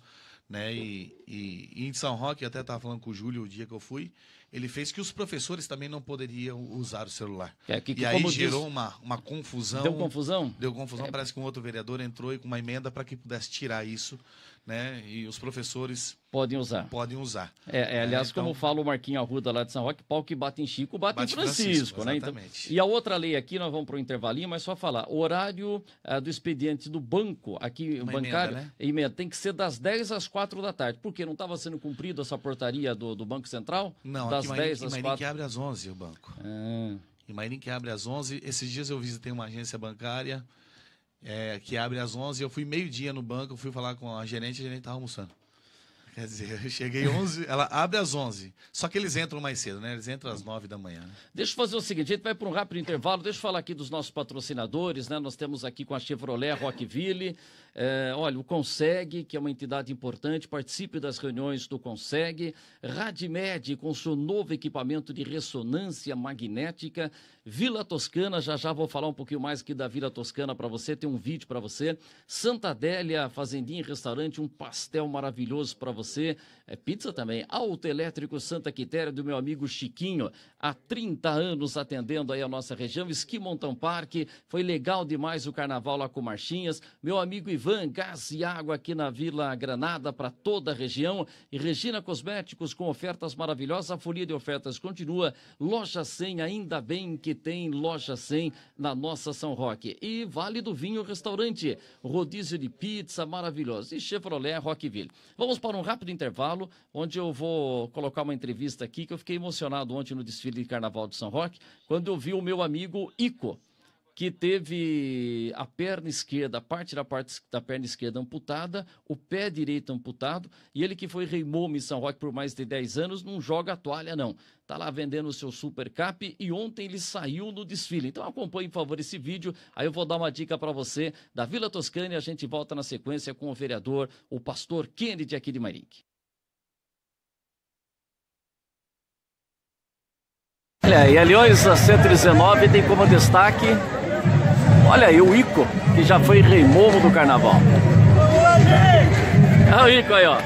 né? E em São Roque, até estava falando com o Júlio o dia que eu fui, ele fez que os professores também não poderiam usar o celular. E aí gerou uma confusão. Deu confusão? Deu confusão. Parece que um outro vereador entrou com uma emenda para que pudesse tirar isso, né? E os professores podem usar. Aliás, como fala o Marquinho Arruda lá de São Roque, pau que bate em Chico, bate em Francisco, né? Então, e a outra lei aqui, nós vamos para o intervalinho, mas só falar, o horário do expediente do banco, aqui, o bancário, emenda, tem que ser das 10 às 4 da tarde. Por quê? Não estava sendo cumprido essa portaria do Banco Central? Não, das aqui 10 às 4. Mairim que abre às 11 o banco. Em Mairim que abre às 11. Esses dias eu visitei uma agência bancária que abre às 11. Eu fui meio-dia no banco, eu fui falar com a gerente estava almoçando. Quer dizer, eu cheguei 11, ela abre às 11. Só que eles entram mais cedo, né? Eles entram às 9 da manhã. Né? Deixa eu fazer o seguinte, a gente vai para um rápido intervalo. Deixa eu falar aqui dos nossos patrocinadores, né? Nós temos aqui com a Chevrolet Rockville. Olha, o Conseg, que é uma entidade importante, participe das reuniões do Conseg. Radmed, com seu novo equipamento de ressonância magnética. Vila Toscana, já vou falar um pouquinho mais aqui da Vila Toscana para você, tem um vídeo para você. Santa Adélia, fazendinha e restaurante, um pastel maravilhoso para você. Pizza também. Autoelétrico Santa Quitéria, do meu amigo Chiquinho, há 30 anos atendendo aí a nossa região. Ski Mountain Park, foi legal demais o carnaval lá com Marchinhas. Meu amigo Ivan, gás e água aqui na Vila Granada para toda a região. E Regina Cosméticos com ofertas maravilhosas. A folia de ofertas continua. Loja 100, ainda bem que tem Loja 100 na nossa São Roque. E Vale do Vinho Restaurante, rodízio de pizza maravilhoso. E Chevrolet Rockville. Vamos para um rápido intervalo, onde eu vou colocar uma entrevista aqui, que eu fiquei emocionado ontem no desfile de Carnaval de São Roque, quando eu vi o meu amigo Ico. que teve a perna esquerda, parte da perna esquerda amputada, o pé direito amputado, e ele que foi rei momo em São Roque por mais de 10 anos, não joga a toalha não. Tá lá vendendo o seu Super Cap e ontem ele saiu no desfile. Então acompanhe, por favor, esse vídeo. Aí eu vou dar uma dica para você da Vila Toscana e a gente volta na sequência com o vereador, o pastor Kennedy aqui de Mairink. Olha, e a Leões 119 tem como destaque, olha aí, o Ico, que já foi rei momo do carnaval. Olha o Ico aí, ó.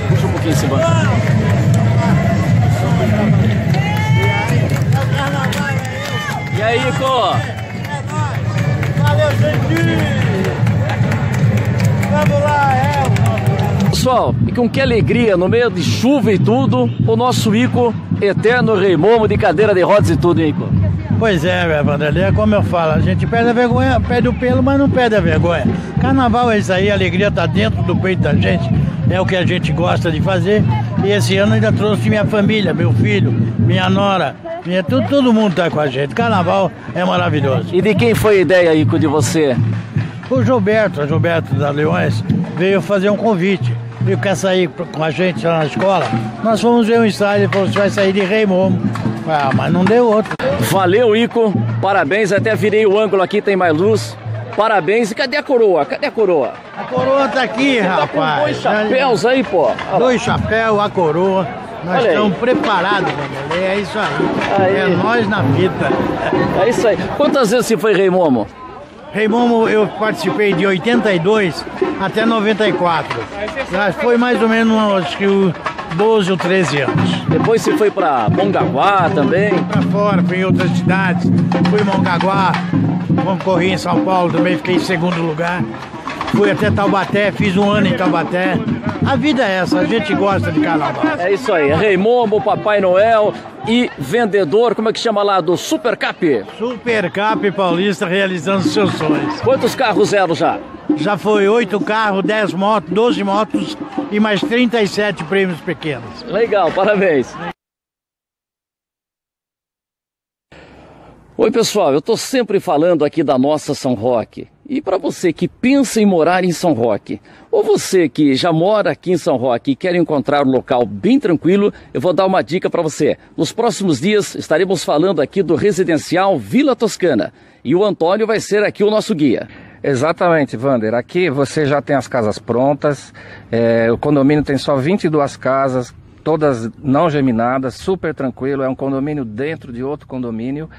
Puxa um pouquinho esse banco. E aí, Ico? Valeu, gente! Vamos lá, Pessoal, e com que alegria, no meio de chuva e tudo, o nosso Ico, eterno rei momo de cadeira de rodas e tudo, hein, Ico? Pois é, Vanderlei, é como eu falo, a gente perde a vergonha, perde o pelo, mas não perde a vergonha. Carnaval é isso aí, a alegria tá dentro do peito da gente, é o que a gente gosta de fazer. E esse ano ainda trouxe minha família, meu filho, minha nora, todo mundo tá com a gente. Carnaval é maravilhoso. E de quem foi a ideia, Ico, de você? O Gilberto da Leões, veio fazer um convite. Ele quer sair com a gente lá na escola. Nós fomos ver um ensaio, ele falou, você vai sair de rei momo. Ah, mas não deu outro. Valeu, Ico. Parabéns, até virei o ângulo aqui, tem mais luz. Parabéns. E cadê a coroa? Cadê a coroa? A coroa tá aqui, rapaz. Tá com 2 chapéus aí, pô. 2 chapéus, a coroa. Nós estamos preparados, Vanderlei. É isso aí. É nós na fita. É isso aí. Quantas vezes você foi rei momo? Rei momo eu participei de 82 até 94. Mas foi mais ou menos, acho que 12 ou 13 anos. Depois você foi para Mongaguá também? Fui para fora, fui em outras cidades. Fui em Mongaguá, concorri em São Paulo também, fiquei em segundo lugar. Fui até Taubaté, fiz um ano em Taubaté. A vida é essa, a gente gosta de carnaval. É isso aí, rei momo, Papai Noel e vendedor, como é que chama lá, do Super Cap? Super Cap Paulista realizando seus sonhos. Quantos carros eram já? Já foi 8 carros, 10 motos, 12 motos e mais 37 prêmios pequenos. Legal, parabéns. Oi pessoal, eu estou sempre falando aqui da nossa São Roque. E para você que pensa em morar em São Roque, ou você que já mora aqui em São Roque e quer encontrar um local bem tranquilo, eu vou dar uma dica para você. Nos próximos dias estaremos falando aqui do residencial Vila Toscana. E o Antônio vai ser aqui o nosso guia. Exatamente, Vander. Aqui você já tem as casas prontas, o condomínio tem só 22 casas, todas não geminadas, super tranquilo, é um condomínio dentro de outro condomínio.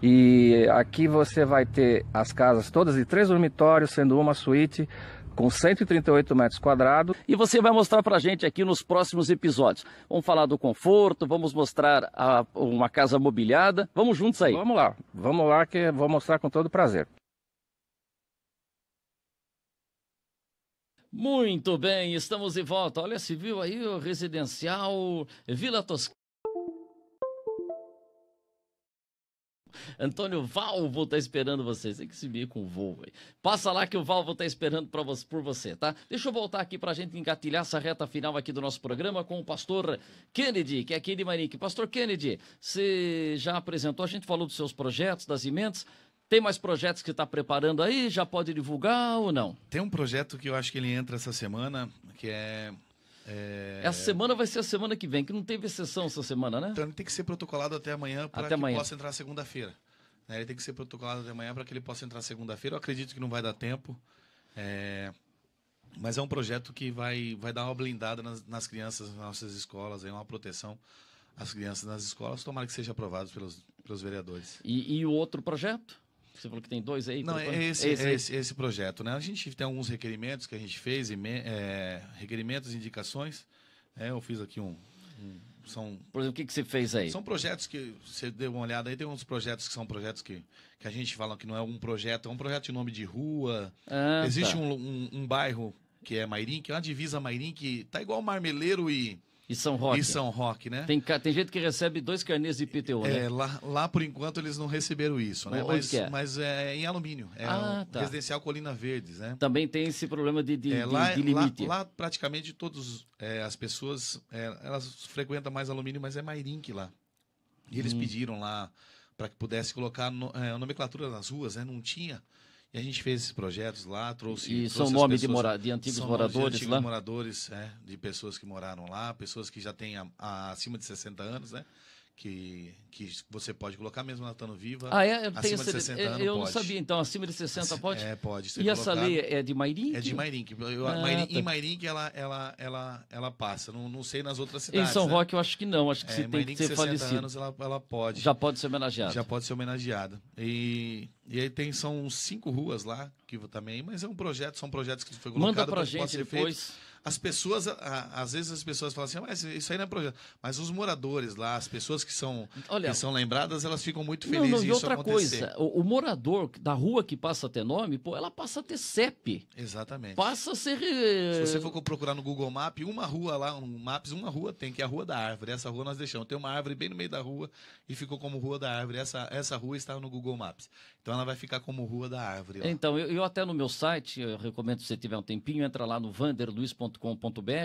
E aqui você vai ter as casas todas de 3 dormitórios, sendo uma suíte com 138 metros quadrados. E você vai mostrar pra gente aqui nos próximos episódios. Vamos falar do conforto, vamos mostrar uma casa mobiliada. Vamos juntos aí. Vamos lá que eu vou mostrar com todo prazer. Muito bem, estamos de volta. Olha, se viu aí o residencial Vila Toscana. Antônio Valvo tá esperando vocês. Tem que se vir com o Volvo aí. Passa lá que o Valvo tá esperando por você, tá? Deixa eu voltar aqui pra gente engatilhar essa reta final aqui do nosso programa com o pastor Kennedy, que é aqui de Mairink. Pastor Kennedy, você já apresentou, a gente falou dos seus projetos, das emendas. Tem mais projetos que está preparando aí? Já pode divulgar ou não? Tem um projeto que eu acho que ele entra essa semana, que Essa semana vai ser a semana que vem, que não teve sessão essa semana, né? Então ele tem que ser protocolado até amanhã para que ele possa entrar segunda-feira. Ele tem que ser protocolado até amanhã para que ele possa entrar segunda-feira. Eu acredito que não vai dar tempo, mas é um projeto que vai dar uma blindada nas crianças, nas nossas escolas, uma proteção às crianças nas escolas. Tomara que seja aprovado pelos vereadores. E o outro projeto? Você falou que tem 2 aí? Não, é esse projeto, né? A gente tem alguns requerimentos que a gente fez, requerimentos, indicações. Eu fiz aqui Por exemplo, o que você fez aí? São projetos que você deu uma olhada aí, tem uns projetos que são projetos que a gente fala que não é um projeto, é um projeto de nome de rua. Existe um bairro que é Mairink, é uma divisa Mairink, tá igual Marmeleiro e São Roque, né? Tem gente que recebe 2 carnês de IPTU, né? Lá por enquanto eles não receberam isso, né? Mas é em alumínio. Residencial Colina Verdes, né? Também tem esse problema de limite. Lá praticamente todas as pessoas, elas frequentam mais alumínio, mas é Mairink lá. E eles pediram lá para que pudesse colocar a nomenclatura nas ruas, né? Não tinha. E a gente fez esses projetos lá, trouxe são as nomes pessoas, de antigos são moradores nomes de antigos lá? moradores, de pessoas que moraram lá, pessoas que já têm acima de 60 anos, né? Que você pode colocar mesmo ela estando viva. Tem acima de 60 anos eu pode. não sabia, então, acima de 60 pode? Pode ser E essa colocado. lei é de Mairink? É de Mairink. Em Mairink ela passa, não sei nas outras Em cidades. São né? Roque eu acho que não, acho que se tem que Mairink, ser 60 falecido. anos ela pode. Já pode ser homenageado. Já pode ser homenageada. E aí são 5 ruas lá, que também, mas são projetos que foi colocado. Manda pra que pode gente ser depois. feito. As pessoas, às vezes as pessoas falam assim, mas isso aí não é projeto. Mas os moradores lá, as pessoas que são lembradas, elas ficam muito felizes e isso outra acontecer. coisa, o morador da rua que passa a ter nome, pô, ela passa a ter CEP. Exatamente. Passa a ser... Se você for procurar no Google Maps, uma rua lá, uma rua tem, que é a Rua da Árvore. Essa rua nós deixamos. Tem uma árvore bem no meio da rua e ficou como Rua da Árvore. Essa rua está no Google Maps. Então ela vai ficar como Rua da Árvore. Lá. Então, eu até no meu site, eu recomendo, se você tiver um tempinho, entra lá no vanderluiz.com.br,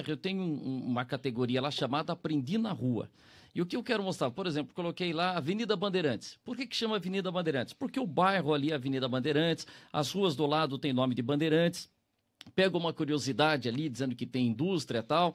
eu tenho uma categoria lá chamada Aprendi na Rua. E o que eu quero mostrar, por exemplo, coloquei lá Avenida Bandeirantes. Por que chama Avenida Bandeirantes? Porque o bairro ali é Avenida Bandeirantes, as ruas do lado têm nome de Bandeirantes. Pega uma curiosidade ali, dizendo que tem indústria e tal.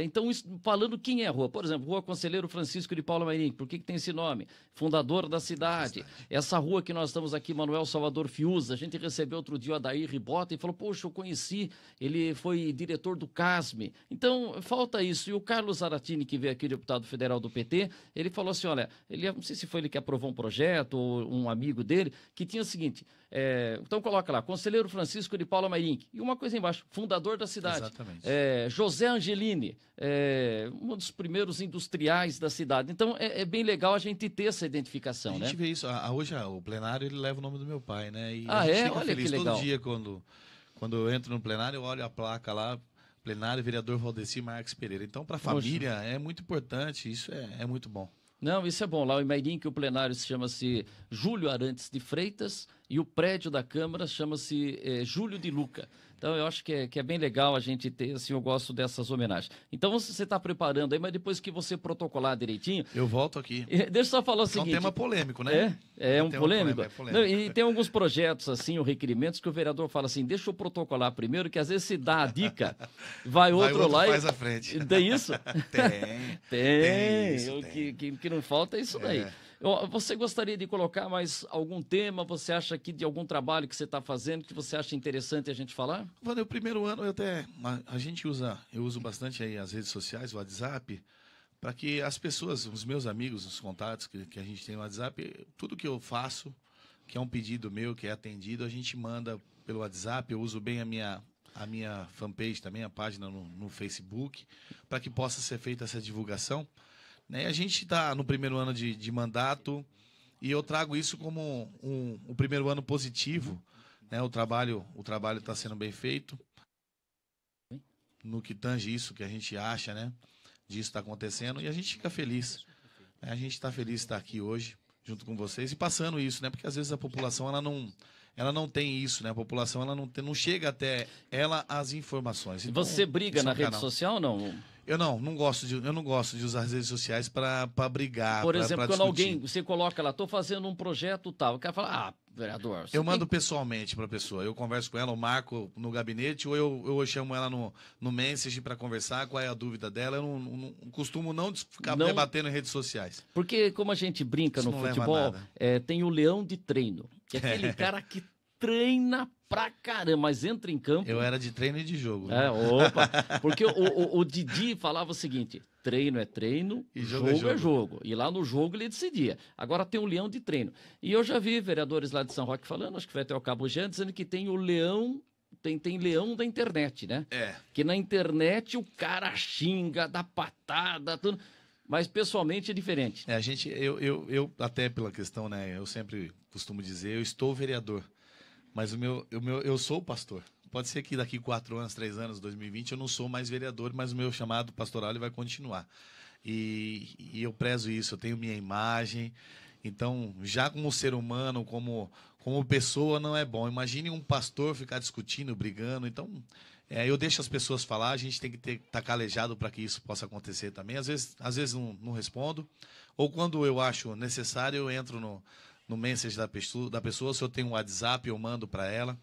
Então, falando quem é a rua. Por exemplo, Rua Conselheiro Francisco de Paula Mairink. Por que tem esse nome? Fundador da cidade. Essa rua que nós estamos aqui, Manuel Salvador Fiuza. A gente recebeu outro dia o Adair Ribota e falou, poxa, eu conheci, ele foi diretor do CASME. Então, falta isso. E o Carlos Zaratini, que veio aqui, deputado federal do PT, ele falou assim, olha, não sei se foi ele que aprovou um projeto ou um amigo dele, que tinha o seguinte... então coloca lá, Conselheiro Francisco de Paula Mairink. E uma coisa embaixo, fundador da cidade. Exatamente. José Angelini, um dos primeiros industriais da cidade. Então é bem legal a gente ter essa identificação, né? A gente vê isso. Hoje o plenário ele leva o nome do meu pai, né? E a gente fica olha feliz que legal. Todo dia quando eu entro no plenário, eu olho a placa lá, plenário vereador Valdeci Marques Pereira. Então, para a família é muito importante, isso é muito bom. Não, isso é bom. Lá em Mairink, o plenário chama-se Júlio Arantes de Freitas e o prédio da Câmara chama-se Júlio de Luca. Então, eu acho que é bem legal a gente ter, assim, eu gosto dessas homenagens. Então, você está preparando aí, mas depois que você protocolar direitinho... Eu volto aqui. Deixa eu só falar o seguinte... É um tema polêmico, né? É um polêmico? polêmico. Não, e tem alguns projetos, assim, ou requerimentos que o vereador fala assim, deixa eu protocolar primeiro, que às vezes se dá a dica, vai outro lá faz a frente. Tem isso? Tem isso, O que não falta é isso daí. Você gostaria de colocar mais algum tema? Você acha que de algum trabalho que você está fazendo que você acha interessante a gente falar? O primeiro ano eu uso bastante aí as redes sociais, o WhatsApp, para que as pessoas, os meus amigos, os contatos que a gente tem no WhatsApp, tudo que eu faço, que é um pedido meu, que é atendido, a gente manda pelo WhatsApp. Eu uso bem a minha fanpage também, a página no Facebook, para que possa ser feita essa divulgação. Né? A gente está no primeiro ano de mandato e eu trago isso como um primeiro ano positivo. Né? O trabalho está sendo bem feito no que tange isso que a gente acha, né? Disso está acontecendo e a gente fica feliz. Né? A gente está feliz de estar aqui hoje junto com vocês e passando isso, né? Porque às vezes a população ela não tem isso, né? A população ela não chega até ela as informações. Então, você briga na rede social ou não? Eu não gosto de usar as redes sociais para brigar. Por exemplo, pra quando você coloca lá, estou fazendo um projeto tal, o cara fala, vereador... Eu mando pessoalmente para a pessoa, eu converso com ela, eu marco no gabinete, ou eu chamo ela no message para conversar, qual é a dúvida dela. Eu não costumo ficar debatendo em redes sociais. Porque como a gente brinca no futebol, tem o leão de treino, que é aquele cara que treina pra caramba, mas entra em campo... Eu era de treino e de jogo. Porque o Didi falava o seguinte, treino é treino, e jogo é jogo. E lá no jogo ele decidia. Agora tem o leão de treino. E eu já vi vereadores lá de São Roque falando, acho que foi até o Cabo Jean, dizendo que tem o leão... Tem leão da internet, né? Que na internet o cara xinga, dá patada, tudo... Mas pessoalmente é diferente. Eu até pela questão, né? Eu sempre costumo dizer, eu estou vereador. Mas eu sou pastor. Pode ser que daqui 4 anos, 3 anos, 2020, eu não sou mais vereador, mas o meu chamado pastoral ele vai continuar. E eu prezo isso, eu tenho minha imagem. Então, já como ser humano, como pessoa, não é bom. Imagine um pastor ficar discutindo, brigando. Então, Eu deixo as pessoas falar, a gente tem que estar calejado para que isso possa acontecer também. Às vezes não respondo, ou quando eu acho necessário, eu entro no message da pessoa, se eu tenho um WhatsApp, eu mando para ela.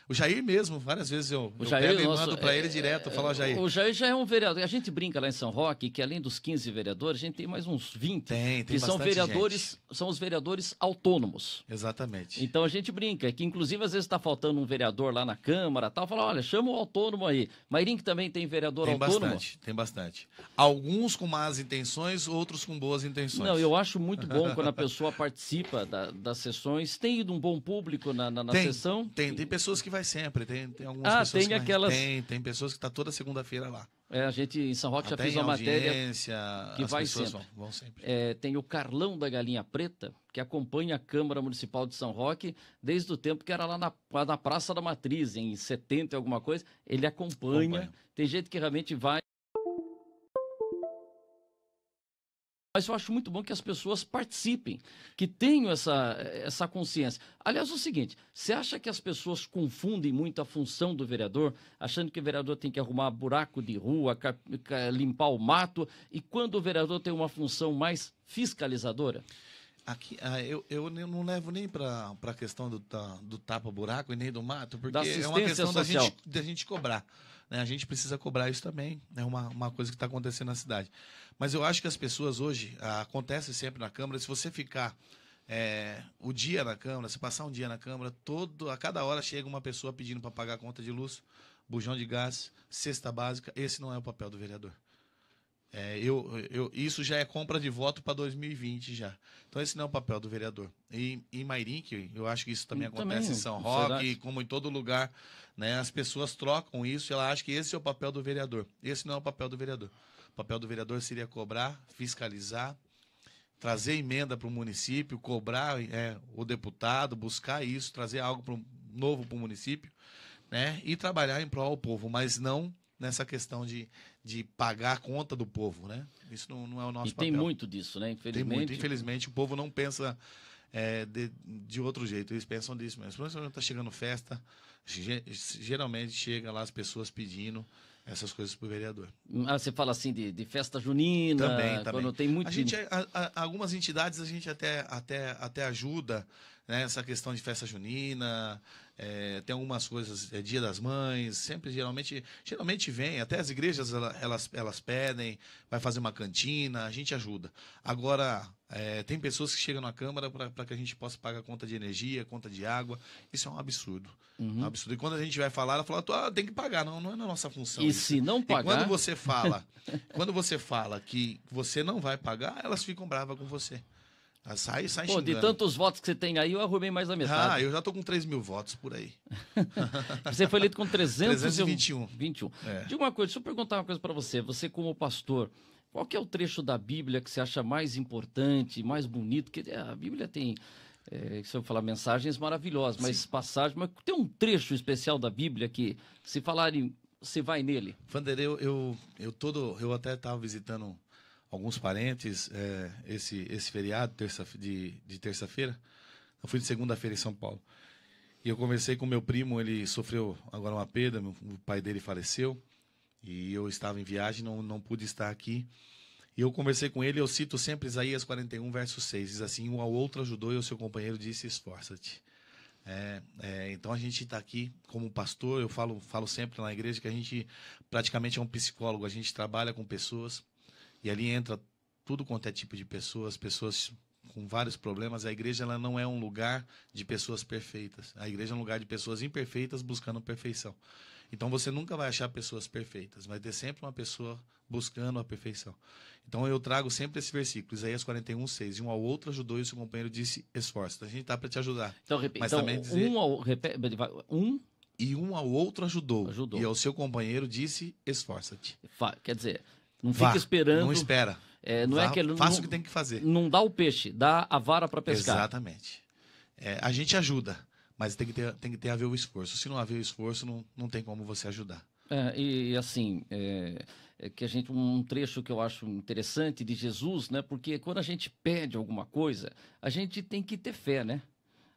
O Jair mesmo, várias vezes eu pego e mando para ele direto, eu falo, Jair. O Jair já é um vereador. A gente brinca lá em São Roque que além dos 15 vereadores, a gente tem mais uns 20 tem que são vereadores, gente. São os vereadores autônomos. Exatamente. Então a gente brinca que inclusive às vezes está faltando um vereador lá na Câmara, tal, fala, olha, chama o autônomo aí. Mairinque também tem vereador autônomo? Tem bastante. Alguns com más intenções, outros com boas intenções. Não, eu acho muito bom quando a pessoa participa das sessões. Tem ido um bom público na sessão? Tem pessoas que vai sempre, tem algumas pessoas tem aquelas... Tem pessoas que estão toda segunda-feira lá. A gente em São Roque até já fez uma matéria que vai sempre. Vão sempre. Tem o Carlão da Galinha Preta, que acompanha a Câmara Municipal de São Roque desde o tempo que era lá na Praça da Matriz, em 70 alguma coisa. Ele acompanha. Tem gente que realmente vai. Mas eu acho muito bom que as pessoas participem, que tenham essa consciência. Aliás, é o seguinte, você acha que as pessoas confundem muito a função do vereador, achando que o vereador tem que arrumar buraco de rua, limpar o mato, e quando o vereador tem uma função mais fiscalizadora? Aqui, eu não levo nem para a questão do tapa-buraco e nem do mato, porque é uma questão da gente cobrar. Né? A gente precisa cobrar isso também, é uma coisa que está acontecendo na cidade. Mas eu acho que as pessoas hoje, acontece sempre na Câmara, se você ficar o dia na Câmara, se passar um dia na Câmara, a cada hora chega uma pessoa pedindo para pagar a conta de luz, bujão de gás, cesta básica. Esse não é o papel do vereador. Isso já é compra de voto para 2020 já. Então esse não é o papel do vereador. E em Mairinque, eu acho que isso também acontece em São Roque, como em todo lugar, né? As pessoas trocam isso e elas acham que esse é o papel do vereador. Esse não é o papel do vereador. O papel do vereador seria cobrar, fiscalizar, trazer emenda para o município, cobrar o deputado, buscar isso, trazer algo novo para o município, né? E trabalhar em prol do povo, mas não nessa questão de pagar a conta do povo, né? Isso não é o nosso papel. E tem muito disso, né? Infelizmente. Tem muito. Infelizmente, o povo não pensa de outro jeito. Eles pensam disso mesmo. Quando está chegando festa, geralmente chega lá as pessoas pedindo essas coisas para o vereador. Você fala assim de festa junina, também. Quando tem muito... Algumas entidades a gente até ajuda, né, essa questão de festa junina, tem algumas coisas, Dia das Mães, geralmente vem, até as igrejas elas pedem, vai fazer uma cantina, a gente ajuda. Agora, tem pessoas que chegam na Câmara para que a gente possa pagar conta de energia, conta de água. Isso é um absurdo. Um absurdo. E quando a gente vai falar, ela fala, tem que pagar, não é na nossa função. E isso. se não pagar... E quando você fala que você não vai pagar, elas ficam bravas com você. Sai xingando. De tantos votos que você tem aí, eu arrumei mais da metade. Eu já tô com 3.000 votos por aí. Você foi eleito com 321. 21. É. Diga uma coisa, deixa eu perguntar uma coisa para você. Você como pastor, qual que é o trecho da Bíblia que você acha mais importante, mais bonito? Porque a Bíblia tem, se eu falar, mensagens maravilhosas, mas passagens... Mas tem um trecho especial da Bíblia que, se falarem, você vai nele? Vander, eu até estava visitando alguns parentes esse feriado de terça-feira. Eu fui de segunda-feira em São Paulo. E eu conversei com meu primo, ele sofreu agora uma perda, o pai dele faleceu. E eu estava em viagem, não pude estar aqui. E eu conversei com ele, eu cito sempre Isaías 41, verso 6. Diz assim, um ao outro ajudou e o seu companheiro disse, esforça-te. Então a gente está aqui como pastor, eu falo sempre na igreja que a gente praticamente é um psicólogo, a gente trabalha com pessoas. E ali entra tudo quanto é tipo de pessoas com vários problemas. A igreja ela não é um lugar de pessoas perfeitas. A igreja é um lugar de pessoas imperfeitas buscando perfeição. Então você nunca vai achar pessoas perfeitas, vai ter sempre uma pessoa buscando a perfeição. Então eu trago sempre esse versículo, Isaías 41, 6. E um ao outro ajudou e o seu companheiro disse, esforça. Então a gente está para te ajudar. Então, repete. Mas também dizer... E um ao outro ajudou. E ao seu companheiro disse, esforça-te. Quer dizer... Não fica esperando. Não espera. Faça o que tem que fazer. Não dá o peixe, dá a vara para pescar. Exatamente. A gente ajuda, mas tem que ter a ver o esforço. Se não haver o esforço, não tem como você ajudar. E assim, que um trecho que eu acho interessante de Jesus, né? Porque quando a gente pede alguma coisa, a gente tem que ter fé, né?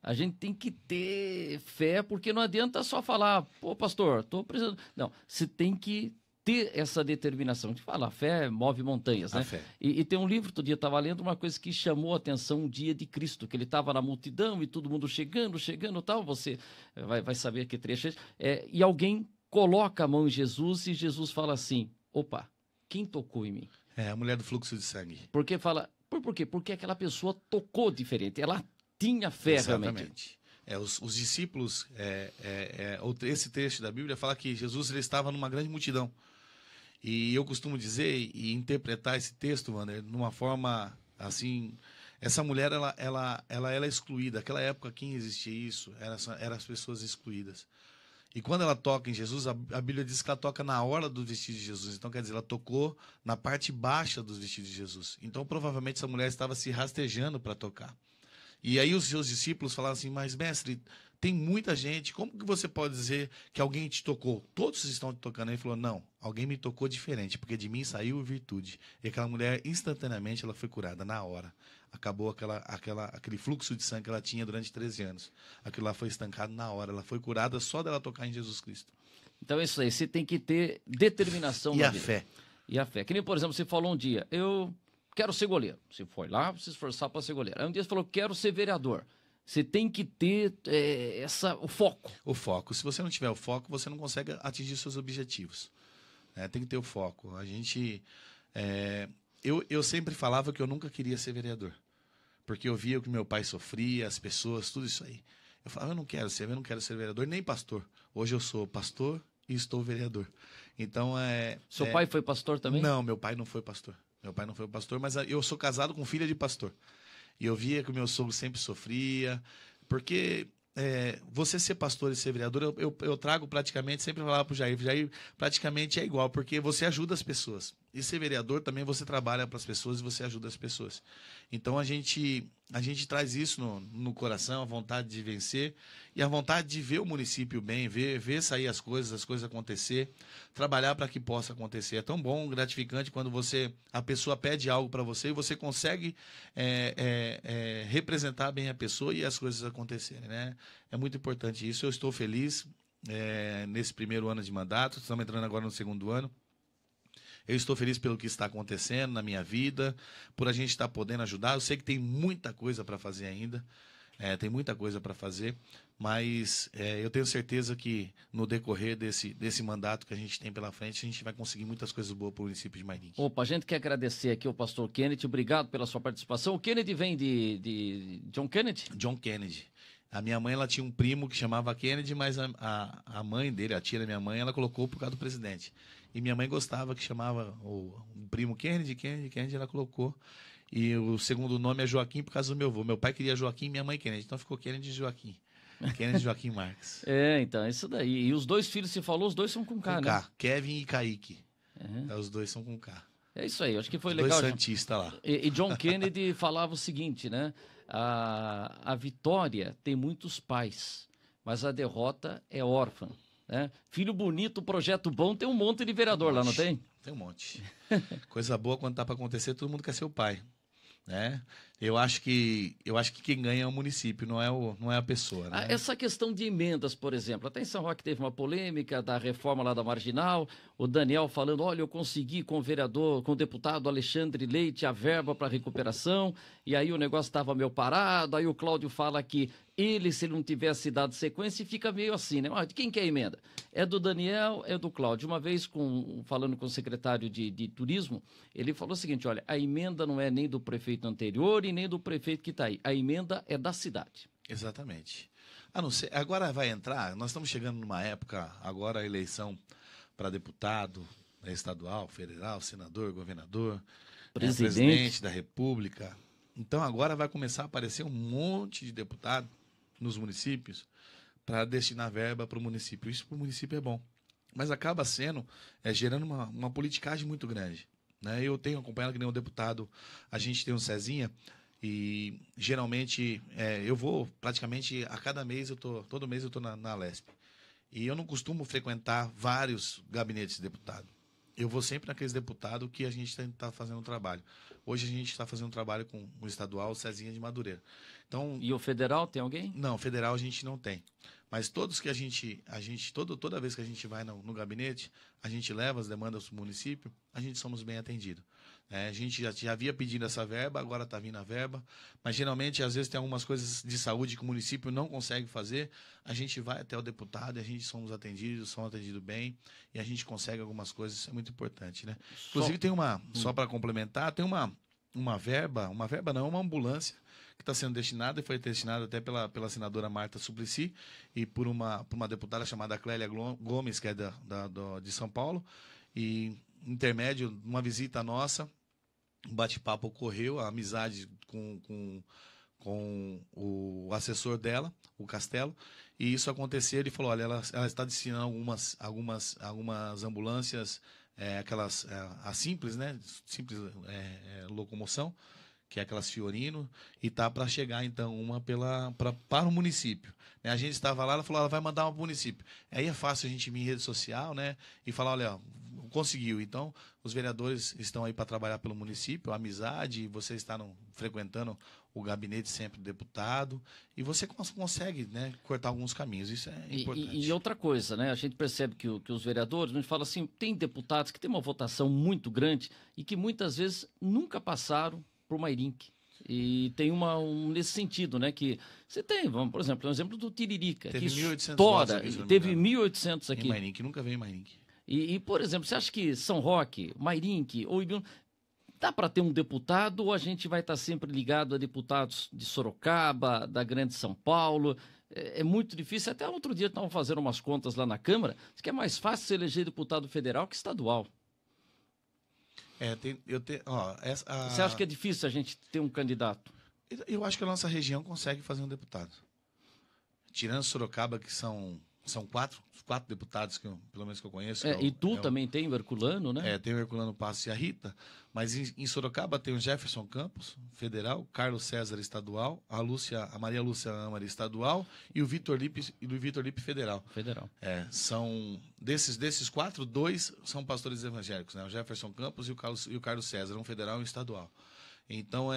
A gente tem que ter fé, porque não adianta só falar, pô, pastor, estou precisando. Não, você tem que ter essa determinação. A gente fala, a fé move montanhas, né? A fé. E tem um livro, outro dia eu estava lendo uma coisa que chamou a atenção, um dia de Cristo, que ele estava na multidão e todo mundo chegando e tal, você vai saber que trecho é esse. E alguém coloca a mão em Jesus e Jesus fala assim, opa, quem tocou em mim? A mulher do fluxo de sangue. Porque fala, por quê? Porque aquela pessoa tocou diferente, ela tinha fé realmente. Exatamente. Os discípulos, esse trecho da Bíblia fala que Jesus ele estava numa grande multidão. E eu costumo dizer e interpretar esse texto, Wander, numa forma assim. Essa mulher, ela era excluída. Naquela época, quem existia isso eram as pessoas excluídas. E quando ela toca em Jesus, a Bíblia diz que ela toca na hora do vestido de Jesus. Então, quer dizer, ela tocou na parte baixa dos vestidos de Jesus. Então, provavelmente, essa mulher estava se rastejando para tocar. E aí os seus discípulos falaram assim, mas mestre, tem muita gente, como que você pode dizer que alguém te tocou? Todos estão te tocando. Ele falou, não, alguém me tocou diferente, porque de mim saiu virtude. E aquela mulher, instantaneamente, ela foi curada, na hora. Acabou aquele fluxo de sangue que ela tinha durante 13 anos. Aquilo lá foi estancado na hora, ela foi curada só dela tocar em Jesus Cristo. Então é isso aí, você tem que ter determinação E na a vida. fé. E a fé. Que nem, por exemplo, você falou um dia, eu quero ser goleiro. Você foi lá, se esforçar para ser goleiro. Aí um dia você falou, quero ser vereador. Você tem que ter o foco. O foco. Se você não tiver o foco, você não consegue atingir seus objetivos. Tem que ter o foco. A gente... Eu sempre falava que eu nunca queria ser vereador. Porque eu via que meu pai sofria, as pessoas, tudo isso aí. Eu falava, eu não quero ser vereador, nem pastor. Hoje eu sou pastor e estou vereador. Então, Seu pai foi pastor também? Não, meu pai não foi pastor. Meu pai não foi pastor, mas eu sou casado com filha de pastor. E eu via que o meu sogro sempre sofria, porque você ser pastor e ser vereador, eu trago praticamente, sempre falava para o Jair, praticamente é igual, porque você ajuda as pessoas. E ser vereador também você trabalha para as pessoas e você ajuda as pessoas. Então a gente traz isso no coração, a vontade de vencer e a vontade de ver o município bem, ver sair as coisas acontecer, trabalhar para que possa acontecer. É tão bom, gratificante quando a pessoa pede algo para você e você consegue representar bem a pessoa e as coisas acontecerem, né? É muito importante isso. Eu estou feliz nesse primeiro ano de mandato, estamos entrando agora no segundo ano. Eu estou feliz pelo que está acontecendo na minha vida, por a gente estar podendo ajudar. Eu sei que tem muita coisa para fazer ainda, tem muita coisa para fazer, mas eu tenho certeza que no decorrer desse mandato que a gente tem pela frente, a gente vai conseguir muitas coisas boas para o município de Mairinque. Opa, a gente quer agradecer aqui ao pastor Kennedy, obrigado pela sua participação. O Kennedy vem de John Kennedy? John Kennedy. A minha mãe, ela tinha um primo que chamava Kennedy, mas a mãe dele, a tia da minha mãe, ela colocou por causa do presidente. E minha mãe gostava que chamava o primo Kennedy, ela colocou. E o segundo nome é Joaquim por causa do meu avô. Meu pai queria Joaquim, minha mãe Kennedy. Então ficou Kennedy e Joaquim. Kennedy Joaquim Marques. Então, isso daí. E os dois filhos, você falou, os dois são com K, com né? K. Kevin e Kaique. Os dois são com K. É isso aí, acho que foi os legal. Dois santistas lá. E John Kennedy falava o seguinte, né? A vitória tem muitos pais, mas a derrota é órfã. Né? Filho bonito, projeto bom, tem um monte de vereador lá, não tem? Tem um monte. Coisa boa quando tá para acontecer, todo mundo quer ser o pai. Né? Eu acho que quem ganha é o município, não é a pessoa. Né? Essa questão de emendas, por exemplo, até em São Roque teve uma polêmica da reforma lá da Marginal, o Daniel falando, olha, eu consegui com o deputado Alexandre Leite a verba para recuperação, e aí o negócio estava meio parado, aí o Cláudio fala que se ele não tivesse dado sequência, fica meio assim, né? De quem que é a emenda? É do Daniel, é do Cláudio. Uma vez, falando com o secretário de Turismo, ele falou o seguinte, olha, a emenda não é nem do prefeito anterior e nem do prefeito que está aí. A emenda é da cidade. Exatamente. Não sei, agora vai entrar, nós estamos chegando numa época, agora a eleição para deputado, estadual, federal, senador, governador, presidente da República. Então agora vai começar a aparecer um monte de deputado nos municípios para destinar verba para o município. Isso para o município é bom. Mas acaba gerando uma politicagem muito grande. Né? Eu tenho acompanhado que nem um deputado, a gente tem um Cezinha, e geralmente eu vou praticamente a cada mês, todo mês eu estou na Lesp. E eu não costumo frequentar vários gabinetes de deputado. eu vou sempre naqueles deputados que a gente está fazendo um trabalho. Hoje a gente está fazendo um trabalho com o estadual, o Cezinha de Madureira. Então, E o federal tem alguém? não, federal a gente não tem. Mas todos que toda vez que a gente vai no gabinete, a gente leva as demandas do município, a gente somos bem atendidos. A gente já havia pedido essa verba, agora está vindo a verba. Mas geralmente, às vezes, tem algumas coisas de saúde que o município não consegue fazer. A gente vai até o deputado e a gente somos atendidos bem. E a gente consegue algumas coisas, isso é muito importante, né? Inclusive, tem só para complementar, tem uma ambulância que está sendo destinada e foi destinada até pela senadora Marta Suplicy e por uma deputada chamada Clélia Gomes, que é de São Paulo. E intermédio, uma visita nossa, um bate-papo ocorreu, a amizade com o assessor dela, o Castelo, e isso aconteceu. Ele falou: olha, ela está destinando algumas ambulâncias, aquelas a simples, né? Simples locomoção, que é aquelas Fiorino, e tá para chegar então uma para o município. A gente estava lá, ela falou: ela vai mandar uma para o município. Aí é fácil a gente ir em rede social, né? E falar: olha, conseguiu. Então, os vereadores estão aí para trabalhar pelo município, a amizade, você está frequentando o gabinete sempre do deputado, e você consegue, né, cortar alguns caminhos. Isso é importante. E outra coisa, né? A gente percebe que os vereadores, a gente fala assim, tem deputados que têm uma votação muito grande e que muitas vezes nunca passaram por Mairink. E tem nesse sentido, né? Que você tem, por exemplo, um exemplo do Tiririca, teve que 1.800 estoura, votos aqui, teve 1.800 aqui. Em Mairink, nunca veio em Mairink. E, por exemplo, você acha que São Roque, Mairink ou Ibiúna, dá para ter um deputado ou a gente vai estar sempre ligado a deputados de Sorocaba, da Grande São Paulo? É muito difícil. Até outro dia estavam fazendo umas contas lá na Câmara, diz que é mais fácil se eleger deputado federal que estadual. Você acha que é difícil a gente ter um candidato? Eu acho que a nossa região consegue fazer um deputado. Tirando Sorocaba, que são quatro deputados, pelo menos que eu conheço. Tu também tem o Herculano, né? Tem o Herculano Passos e a Rita. Mas em Sorocaba tem o Jefferson Campos, federal, Carlos César, estadual, a Maria Lúcia Amari, estadual, e o Vitor Lipe, federal. Federal. São desses quatro, 2 são pastores evangélicos, né? O Jefferson Campos e o Carlos César, um federal e um estadual. Então,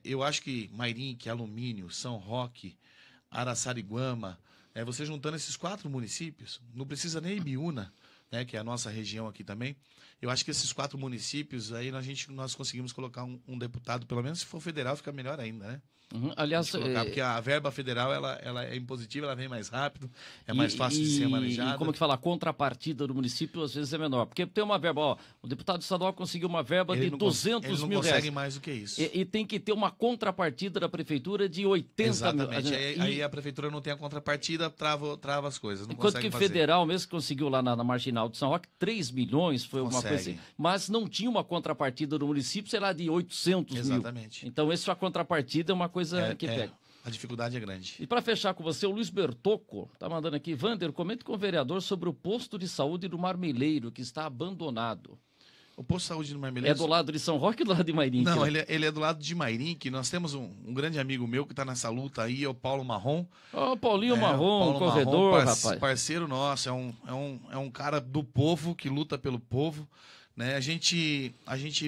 eu acho que Mairink, Alumínio, São Roque, Araçariguama, você juntando esses 4 municípios, não precisa nem Ibiúna, né, que é a nossa região aqui também. Eu acho que esses 4 municípios, aí nós conseguimos colocar um deputado, pelo menos se for federal, fica melhor ainda, né? Aliás, porque a verba federal ela é impositiva, ela vem mais rápido, é mais fácil de ser manejada. E como que fala? A contrapartida do município às vezes é menor. Porque tem uma verba, o deputado estadual conseguiu uma verba de 200 mil reais. Ele não consegue mais do que isso. E tem que ter uma contrapartida da prefeitura de 80 Exatamente. mil. Aí a prefeitura não tem a contrapartida, trava as coisas. Enquanto que federal mesmo conseguiu lá na Marginal de São Roque, 3 milhões, foi uma coisa assim. Mas não tinha uma contrapartida do município, sei lá, de 800 mil. Exatamente. Então, essa contrapartida é uma coisa que pega. A dificuldade é grande. E para fechar com você, o Luiz Bertocco está mandando aqui: Vander, comente com o vereador sobre o posto de saúde do Marmeleiro, que está abandonado. O posto de saúde do Marmeleiro... É do lado de São Roque ou do lado de Mairink? Não, ele é do lado de Mairink. Nós temos um grande amigo meu que está nessa luta aí, é o Paulo Marrom. Ó, Paulinho Marrom, corredor, rapaz. Parceiro nosso, é um cara do povo, que luta pelo povo. Né? A gente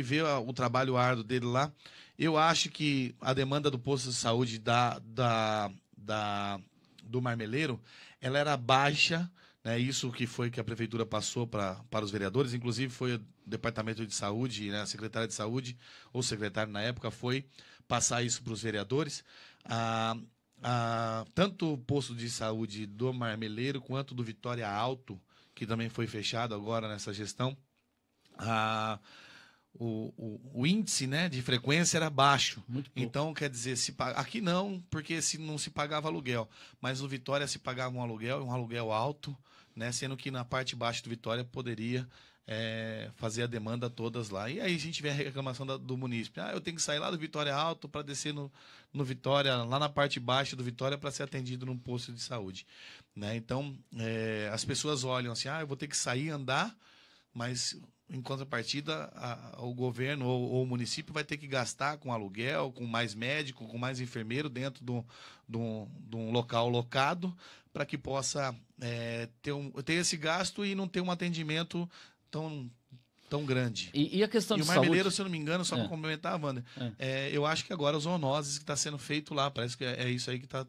vê o trabalho árduo dele lá. Eu acho que a demanda do posto de saúde do Marmeleiro, ela era baixa, né? Isso que foi que a prefeitura passou para os vereadores, inclusive foi o Departamento de Saúde, né? A secretária de Saúde, ou secretário na época, foi passar isso para os vereadores. Tanto o posto de saúde do Marmeleiro quanto do Vitória Alto, que também foi fechado agora nessa gestão, o índice, né, de frequência era baixo. Então, quer dizer, aqui não, porque não se pagava aluguel. Mas no Vitória se pagava um aluguel alto, né, sendo que na parte baixa do Vitória poderia fazer a demanda todas lá. E aí a gente vê a reclamação do munícipe. Eu tenho que sair lá do Vitória Alto para descer no Vitória, lá na parte baixa do Vitória, para ser atendido num posto de saúde. Né? Então, as pessoas olham assim, eu vou ter que sair, andar, mas... Em contrapartida, o governo ou o município vai ter que gastar com aluguel, com mais médico, com mais enfermeiro dentro de um local locado, para que possa ter esse gasto e não ter um atendimento tão grande. E a questão E de o marmeleiro, saúde? se eu não me engano, só para complementar, Wander, eu acho que agora os zoonoses que está sendo feito lá, parece que é isso aí que tá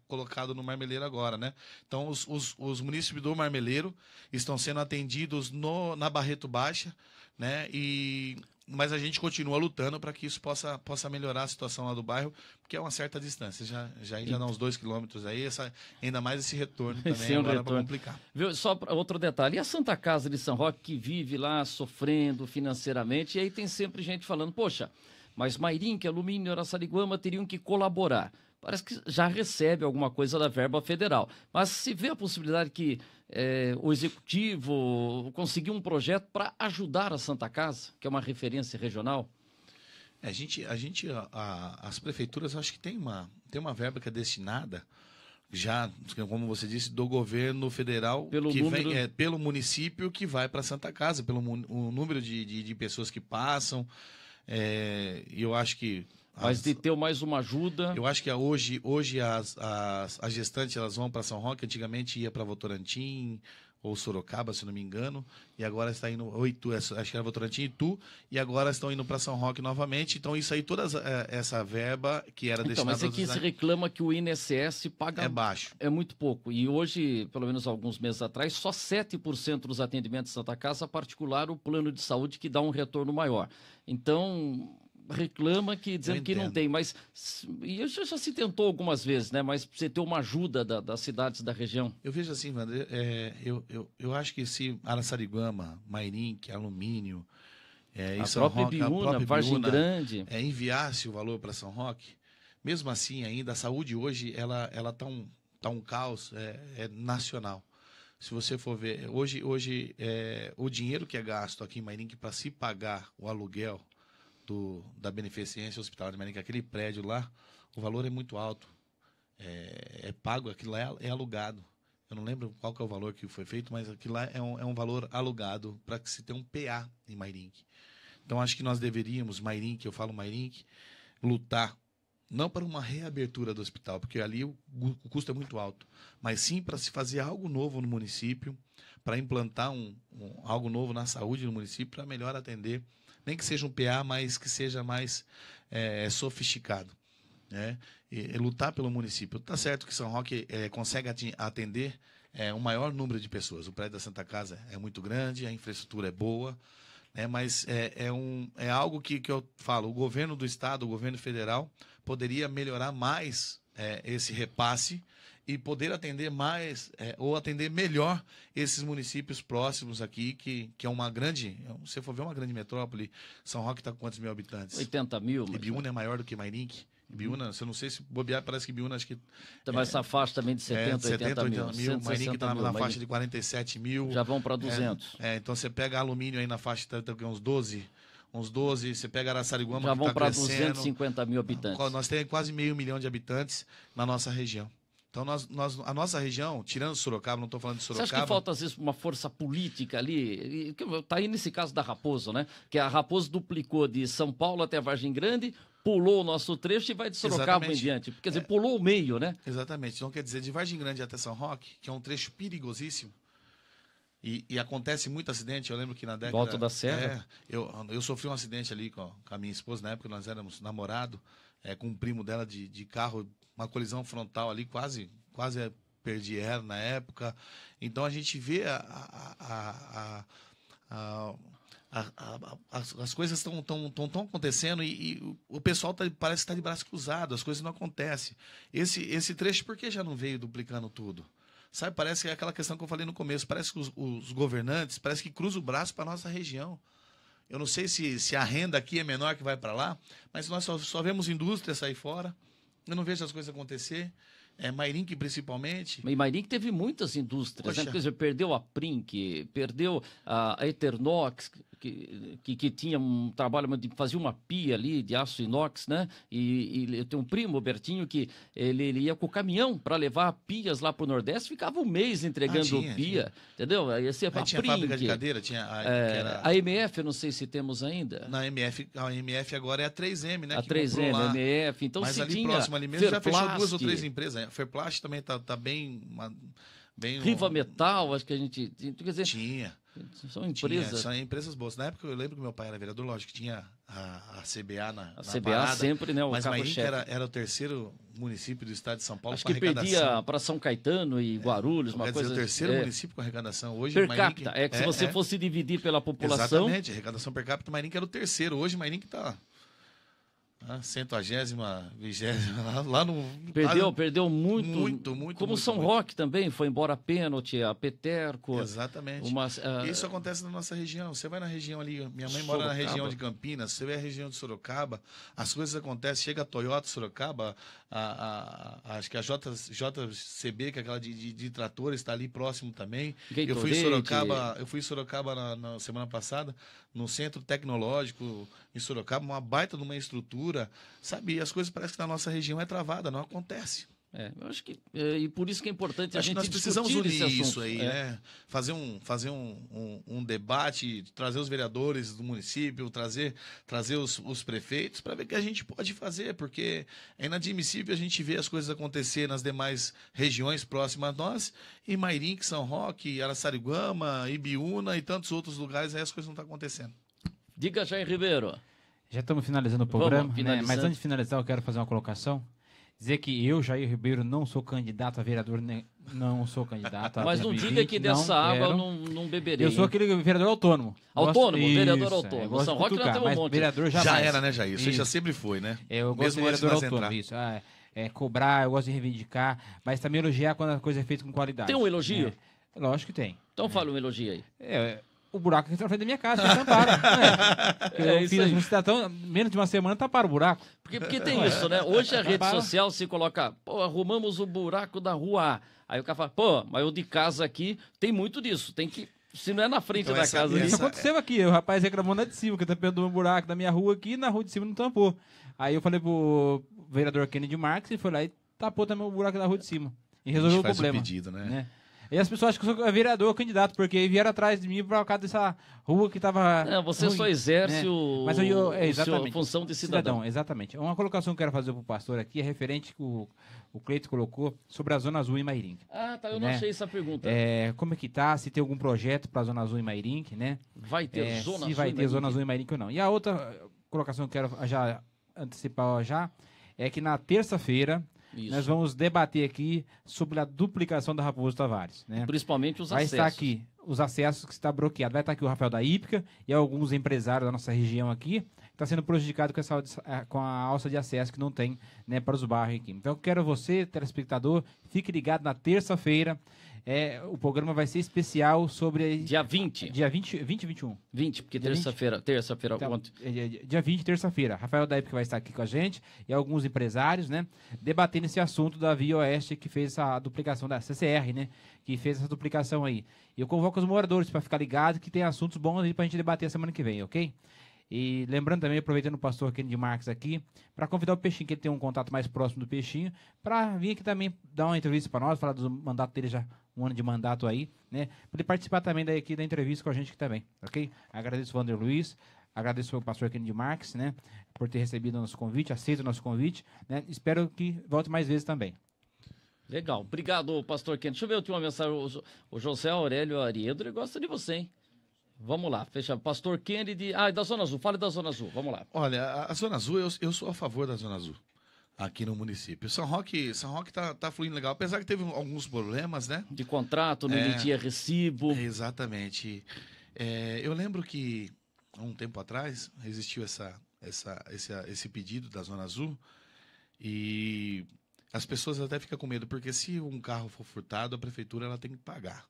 colocado no marmeleiro agora, né? Então, os munícipes do marmeleiro estão sendo atendidos na Barreto Baixa, né? Mas a gente continua lutando para que isso possa melhorar a situação lá do bairro, porque é uma certa distância, já dá uns 2 quilômetros aí, ainda mais esse retorno também agora para complicar. Viu? Só outro detalhe, e a Santa Casa de São Roque que vive lá sofrendo financeiramente, e aí tem sempre gente falando, poxa, mas Mairink, Alumínio, Araçariguama teriam que colaborar. Parece que já recebe alguma coisa da verba federal. Mas se vê a possibilidade que o executivo conseguir um projeto para ajudar a Santa Casa, que é uma referência regional? As prefeituras, acho que tem uma verba que é destinada, já, como você disse, do governo federal, pelo município que vai para Santa Casa, pelo o número de pessoas que passam. Eu acho que... Mas de ter mais uma ajuda... Eu acho que hoje as gestantes elas vão para São Roque, antigamente ia para Votorantim ou Sorocaba, se não me engano, e agora está indo, acho que era Votorantim e Itu, e agora estão indo para São Roque novamente. Então isso aí, toda essa verba que era destinada... Mas aqui se reclama que o INSS paga... É baixo. É muito pouco. E hoje, pelo menos alguns meses atrás, só 7% dos atendimentos de Santa Casa particular o plano de saúde que dá um retorno maior. Então... reclama dizendo que não tem, mas e já se tentou algumas vezes, né? Mas você ter uma ajuda das cidades da região. Eu vejo assim, Wander, eu acho que se Araçariguama, Mairink, Alumínio, a própria Ibiúna, Vargem Grande, enviasse o valor para São Roque, mesmo assim ainda a saúde hoje ela tá um caos nacional. Se você for ver, hoje o dinheiro que é gasto aqui em Mairink para se pagar o aluguel da Beneficência Hospitalar de Mairink, aquele prédio lá, o valor é muito alto. É pago, aquilo lá é alugado. Eu não lembro qual que é o valor que foi feito, mas aquilo lá é um valor alugado para que se tenha um PA em Mairink. Então, acho que nós deveríamos, Mairink, eu falo Mairink, lutar, não para uma reabertura do hospital, porque ali o custo é muito alto, mas sim para se fazer algo novo no município, para implantar algo novo na saúde no município, para melhor atender, nem que seja um PA, mas que seja mais sofisticado, né? E lutar pelo município. Tá certo que São Roque consegue atender um maior número de pessoas. O prédio da Santa Casa é muito grande, a infraestrutura é boa, né? Mas é algo que eu falo, o governo do estado, o governo federal, poderia melhorar mais esse repasse e poder atender mais, ou atender melhor esses municípios próximos aqui, que é uma grande, se você for ver, uma grande metrópole. São Roque está com quantos mil habitantes? 80 mil. Ibiúna é maior do que Mairink. Ibiúna, eu não sei se bobear, parece que Ibiúna, acho que... Mas essa faixa também de 70, 80 mil. Mairink está na faixa de 47 mil. Já vão para 200. Então você pega Alumínio aí na faixa, tem uns 12... você pega Araçariguama, já vão para 250 mil habitantes. Nós temos quase 500 mil de habitantes na nossa região. Então, a nossa região, tirando Sorocaba, não estou falando de Sorocaba... Você acha que falta, às vezes, uma força política ali? Está aí nesse caso da Raposo, né? Que a Raposo duplicou de São Paulo até Vargem Grande, pulou o nosso trecho e vai de Sorocaba em diante. Quer dizer, pulou o meio, né? Exatamente. Então, quer dizer, de Vargem Grande até São Roque, que é um trecho perigosíssimo, e acontece muito acidente. Eu lembro que na década... Volta da Serra. Eu sofri um acidente ali com a minha esposa, na época nós éramos namorados, com um primo dela de carro, uma colisão frontal ali, quase perdi ela na época. Então a gente vê as coisas estão acontecendo e o pessoal parece estar de braço cruzado, as coisas não acontecem. Esse trecho, por que já não veio duplicando tudo? Sabe, parece que é aquela questão que eu falei no começo, parece que os governantes, parece que cruzam o braço para a nossa região. Eu não sei se a renda aqui é menor que vai para lá, mas nós só vemos indústria sair fora, eu não vejo as coisas acontecer. Mairink, principalmente. E Mairink teve muitas indústrias, né? Quer dizer, perdeu a Prink, perdeu a Eternox, que tinha um trabalho, fazia uma pia ali de aço inox, né? E eu tenho um primo, o Bertinho, que ele ia com o caminhão para levar pias lá para o Nordeste, ficava um mês entregando pia, entendeu? Aí você tinha Prink, fábrica de cadeira, tinha a MF, eu não sei se temos ainda. A MF agora é a 3M, né? A 3M, a MF, então mas se ali tinha próximo ali mesmo já fechou 2 ou 3 empresas. A Ferplast também tá bem Riva Metal, acho que a gente... Quer dizer, tinha. São empresas. São empresas boas. Na época eu lembro que meu pai era vereador, lógico que tinha a CBA na CBA parada, sempre, né? O mas Mairink carro-chefe. era o terceiro município do estado de São Paulo Acho com que arrecadação. perdia para São Caetano e Guarulhos, uma Quer coisa. dizer, o terceiro é, município com arrecadação. Hoje, per Mairink- capita. É que se você fosse dividir pela população. Exatamente, arrecadação per capita, Mairink era o terceiro. Hoje, Mairink está 120ª, 20ª, lá no... Perdeu muito. Muito. Como São Roque também, foi embora a pênalti, a Peterco. Exatamente. Isso acontece na nossa região. Você vai na região ali, minha mãe mora na Sorocaba. região de Campinas, você vai na região de Sorocaba, as coisas acontecem, chega a Toyota Sorocaba, acho que a JCB, que é aquela de tratores, está ali próximo também. Eu fui em Sorocaba na semana passada, no Centro Tecnológico em Sorocaba, uma baita de uma estrutura, sabe? E as coisas parecem que na nossa região é travada, não acontece. Eu acho que e por isso que é importante a Acho que gente nós precisamos discutir unir esse assunto. isso aí, né? Fazer um debate, trazer os vereadores do município, trazer os prefeitos para ver o que a gente pode fazer, porque é inadmissível a gente ver as coisas acontecer nas demais regiões próximas a nós, e Mairink, São Roque, Araçariguama, Ibiúna e tantos outros lugares, aí as coisas não estão acontecendo. Diga, Jair Ribeiro. Já estamos finalizando o Vamos, programa, né? finalizando. Mas antes de finalizar, eu quero fazer uma colocação. Dizer que eu, Jair Ribeiro, não sou candidato a vereador, não sou candidato a Mas não 2020, diga que dessa água eu quero. não beberei. Eu sou aquele vereador autônomo. Autônomo, vereador Isso, autônomo. gosto São de Roque nós cutucar, temos um mas monte. vereador Já jamais. era, né, Jair? Você já Isso. sempre foi, né? Eu gosto de Mesmo antes de vereador nós autônomo, entrar. isso. Cobrar, eu gosto de reivindicar, mas também elogiar quando a coisa é feita com qualidade. Tem um elogio? né? Lógico que tem. Então fala um elogio aí. O buraco que está na frente da minha casa, vocês tamparam. Eu isso fiz aí. um cidadão, menos de uma semana, taparam o buraco. Porque tem isso, né? Hoje a rede Fala. social se coloca, pô, arrumamos o buraco da rua A. Aí o cara fala, pô, mas o de casa aqui tem muito disso. Tem que. Se não é na frente Então da essa- casa ali. Isso aconteceu aqui, o rapaz reclamou lá de cima, que tá perdendo um buraco da minha rua aqui, e na rua de cima não tampou. Aí eu falei pro vereador Kennedy Marques, e foi lá e tapou também o buraco da rua de cima. E A resolveu gente o faz problema. o pedido, né? né? E as pessoas acham que eu sou vereador candidato, porque vieram atrás de mim por causa dessa rua que tava. Não, você ruim, só exerce né? o, Mas a função de cidadão. Exatamente. Uma colocação que eu quero fazer pro pastor aqui é referente que o Cleito colocou sobre a Zona Azul em Mairink. Ah, tá, eu não Né? achei essa pergunta. Como é que tá? Se tem algum projeto para a Zona Azul em Mairink, né? Vai ter Zona se Azul vai em ter Zona Mairink? Azul em Mairink ou não. E a outra colocação que eu quero já antecipar já é que na terça-feira Isso. nós vamos debater aqui sobre a duplicação da Raposo Tavares, né? Principalmente os Vai acessos. estar aqui os acessos que está bloqueado. Vai estar aqui o Rafael da Hípica e alguns empresários da nossa região aqui que está sendo prejudicado com a alça de acesso que não tem, né, para os bairros aqui. Então eu quero você, telespectador, fique ligado na terça-feira. O programa vai ser especial sobre Dia 20. dia 20 e 21. 20, porque Dia 20? terça-feira Então, ontem. dia 20, terça-feira. Rafael da Hípica vai estar aqui com a gente e alguns empresários, né, debatendo esse assunto da Via Oeste que fez essa duplicação da CCR, né, que fez essa duplicação aí. E eu convoco os moradores para ficar ligado que tem assuntos bons aí para a gente debater a semana que vem, ok? E lembrando também, aproveitando o pastor Kennedy Marques aqui, para convidar o Peixinho, que ele tem um contato mais próximo do Peixinho, para vir aqui também dar uma entrevista para nós, falar do mandato dele já, um ano de mandato aí, né? Para ele participar também daqui da entrevista com a gente aqui também, ok? Agradeço o Wander Luiz, agradeço ao pastor Kennedy Marques, né? Por ter recebido o nosso convite, aceito o nosso convite, né? Espero que volte mais vezes também. Legal. Obrigado, pastor Kennedy. Deixa eu ver a última mensagem. O José Aurélio Ariedo, ele gosta de você, hein? Vamos lá, fecha. Pastor Kennedy. Da Zona Azul. Fale da Zona Azul. Vamos lá. Olha, a Zona Azul, eu sou a favor da Zona Azul aqui no município. São Roque tá fluindo legal, apesar que teve alguns problemas, né? De contrato, não emitia recibo. Exatamente. Eu lembro que há um tempo atrás existiu esse pedido da Zona Azul e as pessoas até ficam com medo, porque se um carro for furtado, a prefeitura ela tem que pagar.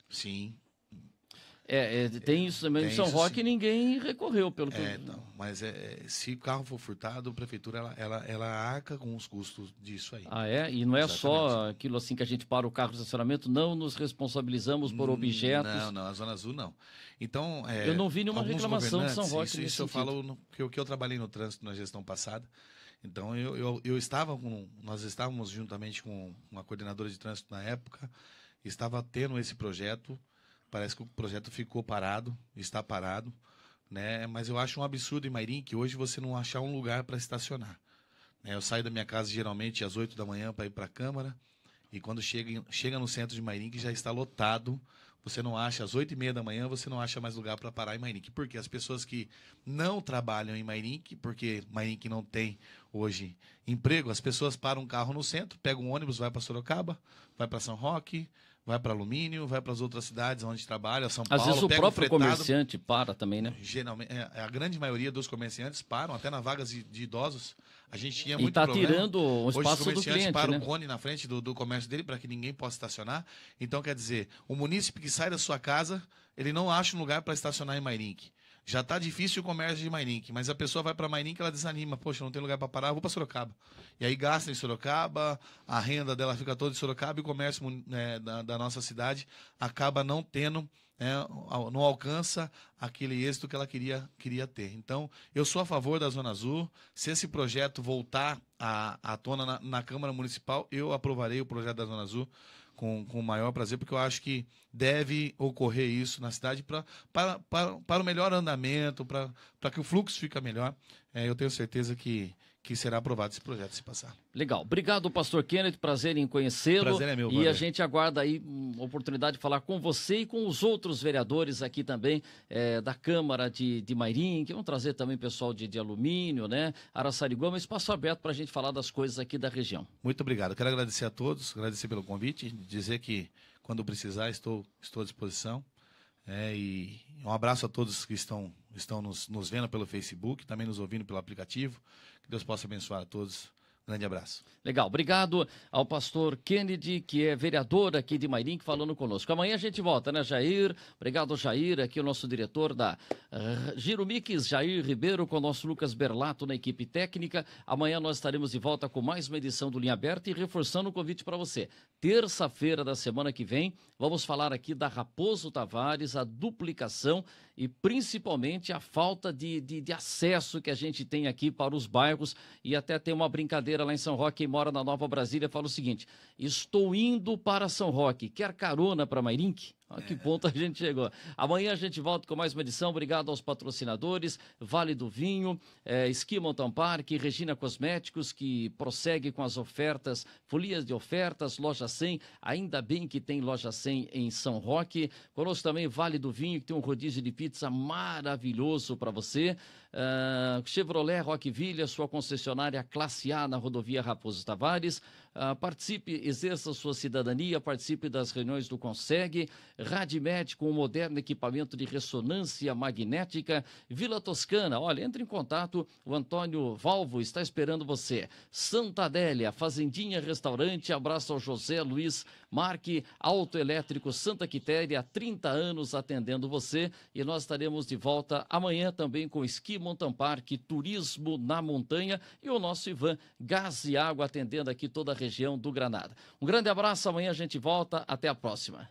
Sim. Tem isso também. Tem Em São isso, Roque sim. ninguém recorreu, pelo que. Não, mas se o carro for furtado, a prefeitura ela arca com os custos disso aí. Ah, é? E não é só Exatamente. aquilo assim que a gente para o carro no estacionamento, não nos responsabilizamos por objetos. Não, a Zona Azul não. Então, Eu não vi nenhuma alguns reclamação de São governantes, Roque nesse Isso eu sentido. falo que eu trabalhei no trânsito na gestão passada. Então, nós estávamos juntamente com uma coordenadora de trânsito na época, estava tendo esse projeto. Parece que o projeto ficou parado, está parado, né? Mas eu acho um absurdo em Mairink hoje você não achar um lugar para estacionar. Eu saio da minha casa geralmente às 8 da manhã para ir para a Câmara e quando chega no centro de Mairink já está lotado você não acha, às 8h30 da manhã, você não acha mais lugar para parar em Mairink. Porque as pessoas que não trabalham em Mairink, porque Mairink não tem hoje emprego, as pessoas param um carro no centro, pegam um ônibus, vai para Sorocaba, vai para São Roque, vai para Alumínio, vai para as outras cidades onde trabalha, São Paulo. Às vezes o pega próprio fretado. comerciante para também, né? Geralmente, a grande maioria dos comerciantes param, até nas vagas de idosos. A gente tinha E muito está problema. tirando o Hoje espaço os do comerciantes cliente, param né? o cone na frente do comércio dele para que ninguém possa estacionar. Então, quer dizer, o munícipe que sai da sua casa, ele não acha um lugar para estacionar em Mairink. Já está difícil o comércio de Mairink, mas a pessoa vai para Mairink e ela desanima. Poxa, não tem lugar para parar, eu vou para Sorocaba. E aí gasta em Sorocaba, a renda dela fica toda em Sorocaba e o comércio da nossa cidade acaba não tendo, não alcança aquele êxito que ela queria ter. Então, eu sou a favor da Zona Azul. Se esse projeto voltar à tona na Câmara Municipal, eu aprovarei o projeto da Zona Azul com o maior prazer, porque eu acho que deve ocorrer isso na cidade para o melhor andamento, para que o fluxo fique melhor. Eu tenho certeza que será aprovado esse projeto se passar. Legal. Obrigado, pastor Kenneth. Prazer em conhecê-lo. Prazer é meu, E Wander. a gente aguarda aí uma oportunidade de falar com você e com os outros vereadores aqui também da Câmara de Mairink. Vamos trazer também pessoal de Alumínio, né? Araçariguama, espaço aberto para a gente falar das coisas aqui da região. Muito obrigado. Quero agradecer a todos, agradecer pelo convite, dizer que quando precisar estou à disposição. E um abraço a todos que estão nos vendo pelo Facebook, também nos ouvindo pelo aplicativo. Que Deus possa abençoar a todos. Grande abraço. Legal, obrigado ao pastor Kennedy, que é vereador aqui de Mairink, falando conosco. Amanhã a gente volta, né, Jair? Obrigado, Jair, aqui o nosso diretor da Giro Mix, Jair Ribeiro, com o nosso Lucas Berlato na equipe técnica. Amanhã nós estaremos de volta com mais uma edição do Linha Aberta e reforçando o convite para você. Terça-feira da semana que vem, vamos falar aqui da Raposo Tavares, a duplicação e principalmente a falta de acesso que a gente tem aqui para os bairros, e até tem uma brincadeira lá em São Roque. Quem mora na Nova Brasília fala o seguinte: estou indo para São Roque, quer carona para Mairink? A que ponto a gente chegou. Amanhã a gente volta com mais uma edição. Obrigado aos patrocinadores, Vale do Vinho, Esqui Mountain Park, Regina Cosméticos, que prossegue com as ofertas, folias de ofertas, Loja 100, ainda bem que tem Loja 100 em São Roque. Conosco também Vale do Vinho, que tem um rodízio de pizza maravilhoso para você. Chevrolet Roqueville, sua concessionária classe A na rodovia Raposo Tavares. Participe, exerça sua cidadania, participe das reuniões do Conseg. Radmed, com um moderno equipamento de ressonância magnética. Vila Toscana, olha, entre em contato, o Antônio Valvo está esperando você. Santa Adélia, Fazendinha Restaurante, abraço ao José Luiz Marque, Autoelétrico Santa Quitéria, há 30 anos atendendo você, e nós estaremos de volta amanhã também com Esqui Mountain Park, Turismo na Montanha, e o nosso Ivan, Gás e Água, atendendo aqui toda a região do Granada. Um grande abraço, amanhã a gente volta, até a próxima.